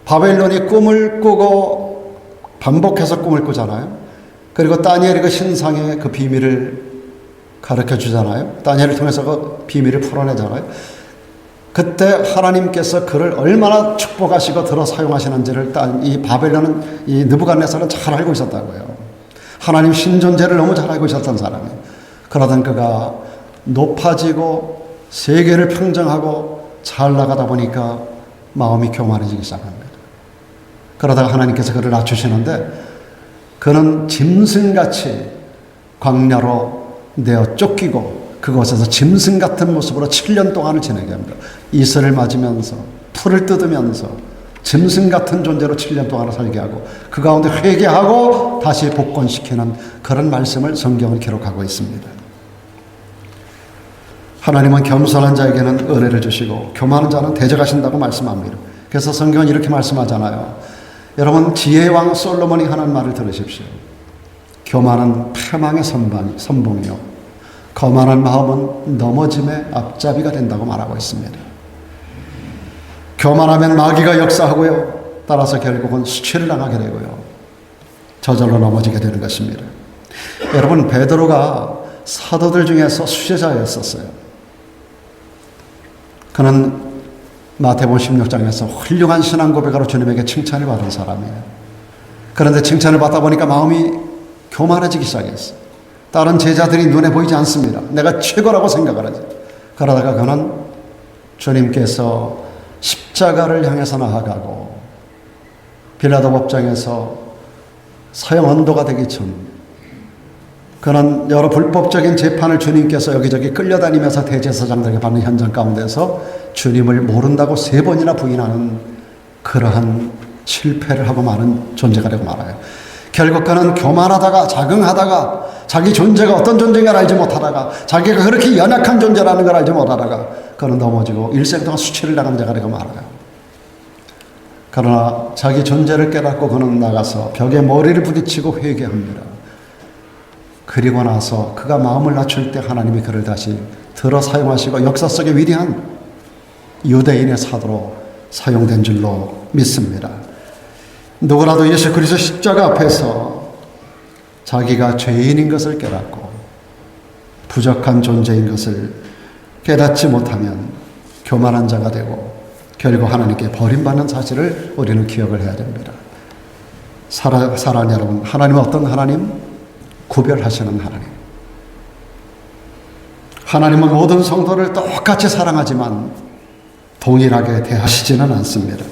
Speaker 1: 바벨론이 꿈을 꾸고 반복해서 꿈을 꾸잖아요. 그리고 다니엘이 그 신상의 그 비밀을 가르쳐 주잖아요. 다니엘을 통해서 그 비밀을 풀어내잖아요. 그때 하나님께서 그를 얼마나 축복하시고 들어 사용하시는지를 이 바벨론은, 이 느부갓네살은 잘 알고 있었다고요. 하나님 신존재를 너무 잘 알고 있었던 사람이에요. 그러던 그가 높아지고 세계를 평정하고 잘 나가다 보니까 마음이 교만해지기 시작합니다. 그러다가 하나님께서 그를 낮추시는데 그는 짐승같이 광야로 내어 쫓기고 그곳에서 짐승 같은 모습으로 7년 동안을 지내게 합니다. 이슬을 맞으면서 풀을 뜯으면서 짐승 같은 존재로 7년 동안 살게 하고 그 가운데 회개하고 다시 복권시키는 그런 말씀을 성경은 기록하고 있습니다. 하나님은 겸손한 자에게는 은혜를 주시고 교만한 자는 대적하신다고 말씀합니다. 그래서 성경은 이렇게 말씀하잖아요. 여러분, 지혜의 왕 솔로몬이 하는 말을 들으십시오. 교만은 패망의 선봉이요 거만한 마음은 넘어짐의 앞잡이가 된다고 말하고 있습니다. 교만하면 마귀가 역사하고요, 따라서 결국은 수치를 당하게 되고요, 저절로 넘어지게 되는 것입니다. 여러분, 베드로가 사도들 중에서 수제자였었어요. 그는 마태복음 16장에서 훌륭한 신앙 고백으로 주님에게 칭찬을 받은 사람이에요. 그런데 칭찬을 받다 보니까 마음이 교만해지기 시작했어요. 다른 제자들이 눈에 보이지 않습니다. 내가 최고라고 생각을 하죠. 그러다가 그는 주님께서 십자가를 향해서 나아가고 빌라도 법정에서 사형 언도가 되기 전 그는 여러 불법적인 재판을 주님께서 여기저기 끌려다니면서 대제사장들에게 받는 현장 가운데서 주님을 모른다고 3번이나 부인하는 그러한 실패를 하고 마는 존재가 되고 말아요. 결국 그는 교만하다가 자긍하다가 자기 존재가 어떤 존재인가 알지 못하다가 자기가 그렇게 연약한 존재라는 걸 알지 못하다가 그는 넘어지고 일생 동안 수치를 당한 자가 되고 말아요. 그러나 자기 존재를 깨닫고 그는 나가서 벽에 머리를 부딪히고 회개합니다. 그리고 나서 그가 마음을 낮출 때 하나님이 그를 다시 들어 사용하시고 역사 속의 위대한 유대인의 사도로 사용된 줄로 믿습니다. 누구라도 예수 그리스도 십자가 앞에서 자기가 죄인인 것을 깨닫고 부족한 존재인 것을 깨닫지 못하면 교만한 자가 되고 결국 하나님께 버림받는 사실을 우리는 기억을 해야 됩니다. 사랑하는 여러분, 하나님은 어떤 하나님? 구별하시는 하나님. 하나님은 모든 성도를 똑같이 사랑하지만 동일하게 대하시지는 않습니다.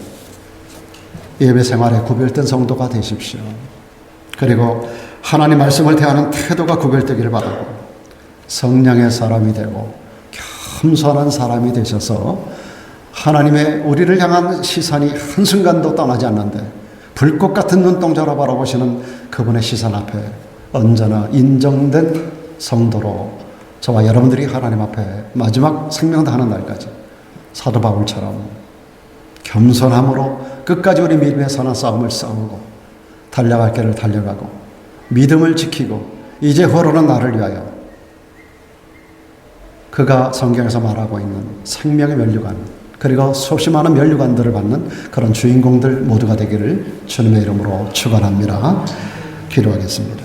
Speaker 1: 예배 생활에 구별된 성도가 되십시오. 그리고 하나님 말씀을 대하는 태도가 구별되기를 바라고 성령의 사람이 되고 겸손한 사람이 되셔서 하나님의 우리를 향한 시선이 한순간도 떠나지 않는데 불꽃 같은 눈동자로 바라보시는 그분의 시선 앞에 언제나 인정된 성도로 저와 여러분들이 하나님 앞에 마지막 생명 다하는 날까지 사도 바울처럼 겸손함으로 끝까지 우리 믿음의 선한 싸움을 싸우고 달려갈 길을 달려가고 믿음을 지키고 이제 후로는 나를 위하여 그가 성경에서 말하고 있는 생명의 면류관 그리고 수없이 많은 면류관들을 받는 그런 주인공들 모두가 되기를 주님의 이름으로 축원합니다. 기도하겠습니다.